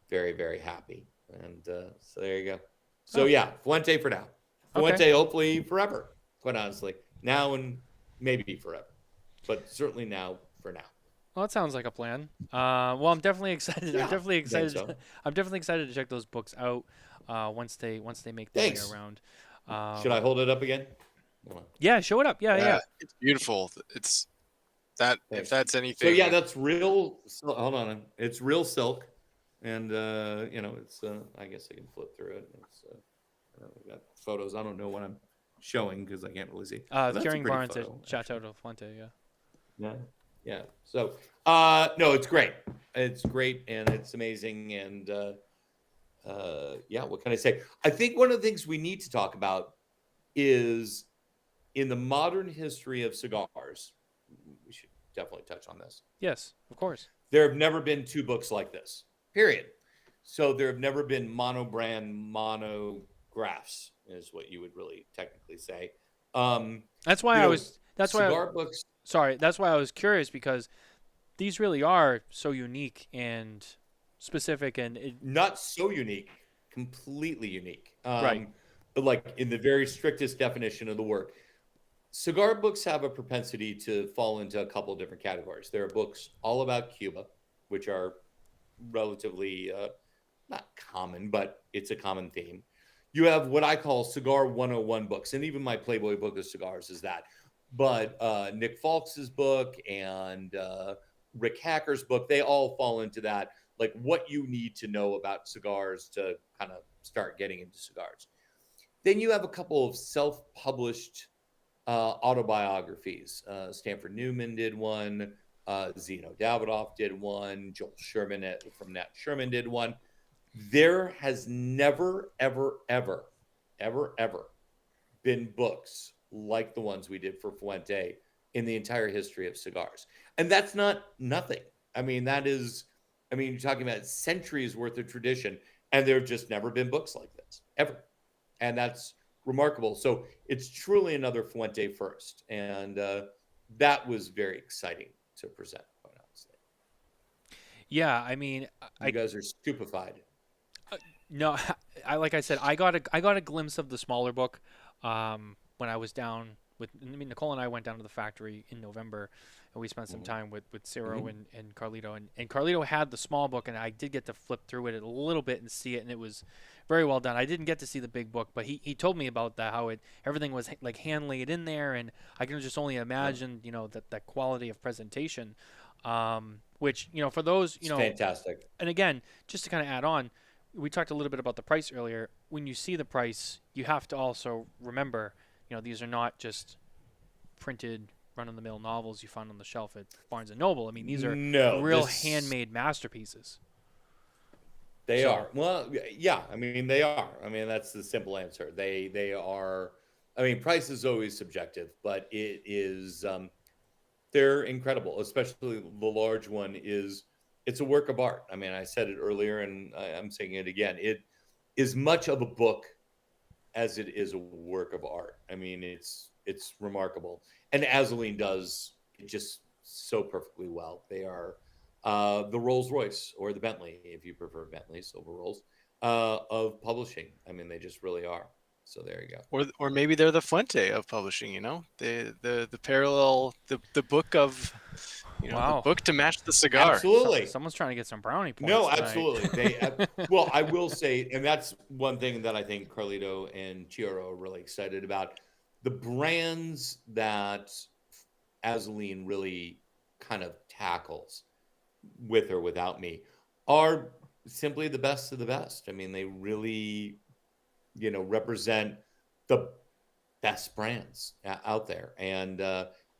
very, very happy. And so there you go. So yeah, Fuente for now. Fuente hopefully forever, quite honestly. Now and maybe forever. But certainly now for now. Well, that sounds like a plan. Well, I'm definitely excited. Yeah, I'm definitely excited. so. I'm definitely excited to check those books out once they make their way around. Should I hold it up again? Yeah, show it up. Yeah. It's beautiful. If that's anything. So yeah, that's real. Hold on, it's real silk, and it's. I guess I can flip through it. It's. We've got photos. I don't know what I'm showing because I can't really see. The Curing Barnes at Arturo Fuente. Yeah. So, no, it's great. It's great, and it's amazing, and what can I say? I think one of the things we need to talk about is in the modern history of cigars. We should definitely touch on this. Yes, of course. There have never been two books like this. Period. So there have never been monobrand monographs, is what you would really technically say. That's why I was. That's why cigar books. Sorry, that's why I was curious, because these really are so unique and specific, and not so unique, completely unique. Right. But like in the very strictest definition of the word, cigar books have a propensity to fall into a couple of different categories. There are books all about Cuba, which are relatively not common, but it's a common theme. You have what I call cigar 101 books, and even my Playboy book of cigars is that. But Nick Falks's book and Rick Hacker's book, they all fall into that, like what you need to know about cigars to kind of start getting into cigars. Then you have a couple of self-published autobiographies. Stanford Newman did one. Zeno Davidoff did one. Joel Sherman from Nat Sherman did one. There has never, ever, ever, ever, ever been books like the ones we did for Fuente in the entire history of cigars. And that's not nothing. I mean, you're talking about centuries worth of tradition, and there have just never been books like this, ever. And that's remarkable. So it's truly another Fuente first. And that was very exciting to present, quite honestly. Yeah, I mean, you guys are stupefied. No, like I said, I got a glimpse of the smaller book when I was down with. I mean, Nicole and I went down to the factory in November, and we spent some time with Ciro and Carlito, and Carlito had the small book, and I did get to flip through it a little bit and see it, and it was very well done. I didn't get to see the big book, but he told me about that, how everything was like hand laid in there, and I can just only imagine that quality of presentation, which for those it's fantastic. And again, just to kind of add on, we talked a little bit about the price earlier. When you see the price, you have to also remember, these are not just printed run-of-the-mill novels you find on the shelf at Barnes & Noble. I mean, these are real handmade masterpieces. They are. Well, yeah, I mean, they are. I mean, that's the simple answer. They are. I mean, price is always subjective, but it is, they're incredible, especially the large one it's a work of art. I mean, I said it earlier, and I'm saying it again. It is much of a book as it is a work of art. I mean, it's remarkable. And Assouline does it just so perfectly well. They are the Rolls Royce, or the Bentley, if you prefer Bentley, silver rolls, of publishing. I mean, they just really are. So there you go. Or maybe they're the Fuente of publishing. The parallel, the book of. Wow. The book to match the cigar. Absolutely. Someone's trying to get some brownie points. No, tonight. absolutely. Well, I will say, and that's one thing that I think Carlito and Chiro are really excited about. The brands that Assouline really kind of tackles, with or without me, are simply the best of the best. I mean, they really, represent the best brands out there. And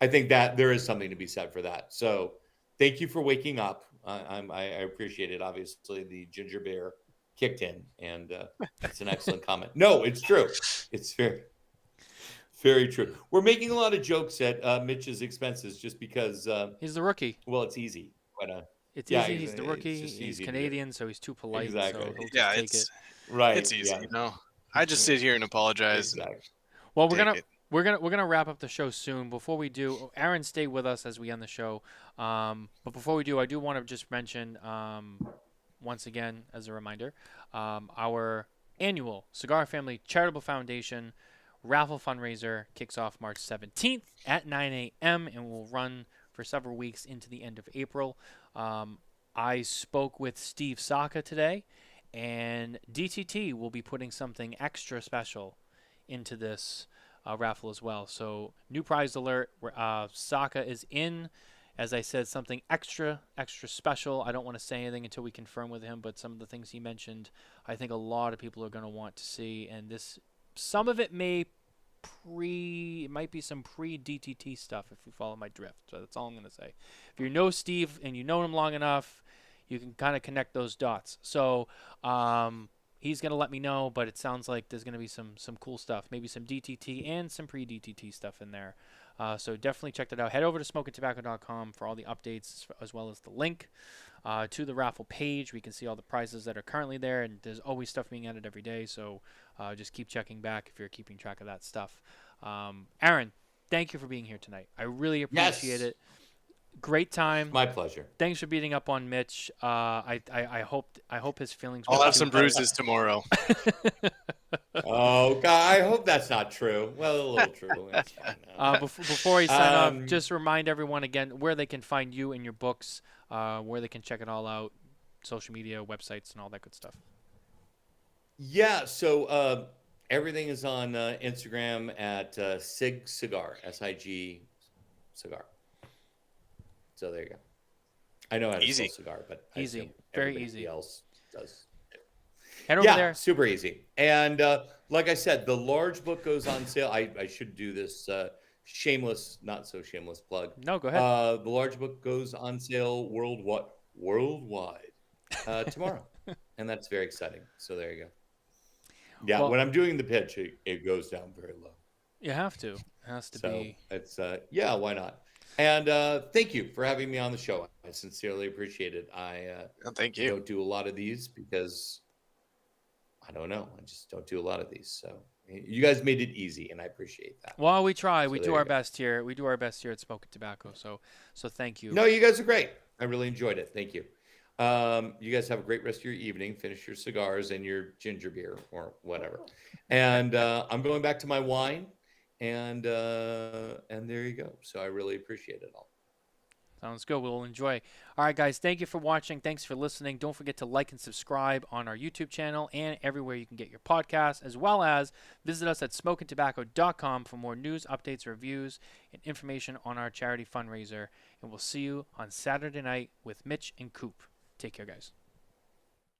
I think that there is something to be said for that. So thank you for waking up. I appreciate it. Obviously, the ginger beer kicked in, and it's an excellent comment. No, it's true. It's very, very true. We're making a lot of jokes at Mitch's expenses just because he's the rookie. Well, it's easy. But, it's easy. He's the rookie. He's Canadian, so he's too polite. Exactly. So he'll just take it. Right. It's easy. I just sit here and apologize. Exactly. Well, we're gonna wrap up the show soon. Before we do, Aaron, stay with us as we end the show. But before we do, I do want to just mention once again, as a reminder, our annual Cigar Family Charitable Foundation raffle fundraiser kicks off March 17th at 9 a.m. and will run for several weeks into the end of April. I spoke with Steve Saka today, and DTT will be putting something extra special into this raffle as well. So new prize alert. Saka is in as I said, something extra special. I don't want to say anything until we confirm with him, but some of the things he mentioned, I think a lot of people are going to want to see. And some of it might be some pre-DTT stuff if you follow my drift. So that's all I'm going to say. If you know Steve and you know him long enough, you can kind of connect those dots. So he's going to let me know, but it sounds like there's going to be some cool stuff, maybe some DTT and some pre-DTT stuff in there. So definitely check that out. Head over to smokintabacco.com for all the updates, as well as the link to the raffle page. We can see all the prizes that are currently there, and there's always stuff being added every day. So just keep checking back if you're keeping track of that stuff. Aaron, thank you for being here tonight. I really appreciate it. Great time. My pleasure. Thanks for beating up on Mitch. I hope his feelings. I'll have some bruises tomorrow. Oh God, I hope that's not true. Well, a little true. That's fine. Before he sign off, just remind everyone again where they can find you and your books, where they can check it all out, social media, websites, and all that good stuff. Yeah. So everything is on Instagram at Sig Cigar, SIG Cigar. So there you go. I know how to spell cigar, but easy, very easy. Else does. Head over there. Super easy. And like I said, the large book goes on sale. I should do this shameless, not so shameless plug. No, go ahead. The large book goes on sale worldwide tomorrow, and that's very exciting. So there you go. Yeah, when I'm doing the pitch, it goes down very low. You have to. It has to be. It's why not? And thank you for having me on the show. I sincerely appreciate it. Thank you. Don't do a lot of these because I don't know. I just don't do a lot of these. So you guys made it easy, and I appreciate that. Well, we try. We do our best here. We do our best here at Smokin Tabacco. So thank you. No, you guys are great. I really enjoyed it. Thank you. You guys have a great rest of your evening. Finish your cigars and your ginger beer or whatever. And I'm going back to my wine. And there you go. So I really appreciate it all. Sounds good. We'll enjoy. All right, guys. Thank you for watching. Thanks for listening. Don't forget to like and subscribe on our YouTube channel and everywhere you can get your podcasts, as well as visit us at smokintabacco.com for more news, updates, reviews, and information on our charity fundraiser. And we'll see you on Saturday night with Mitch and Coop. Take care, guys.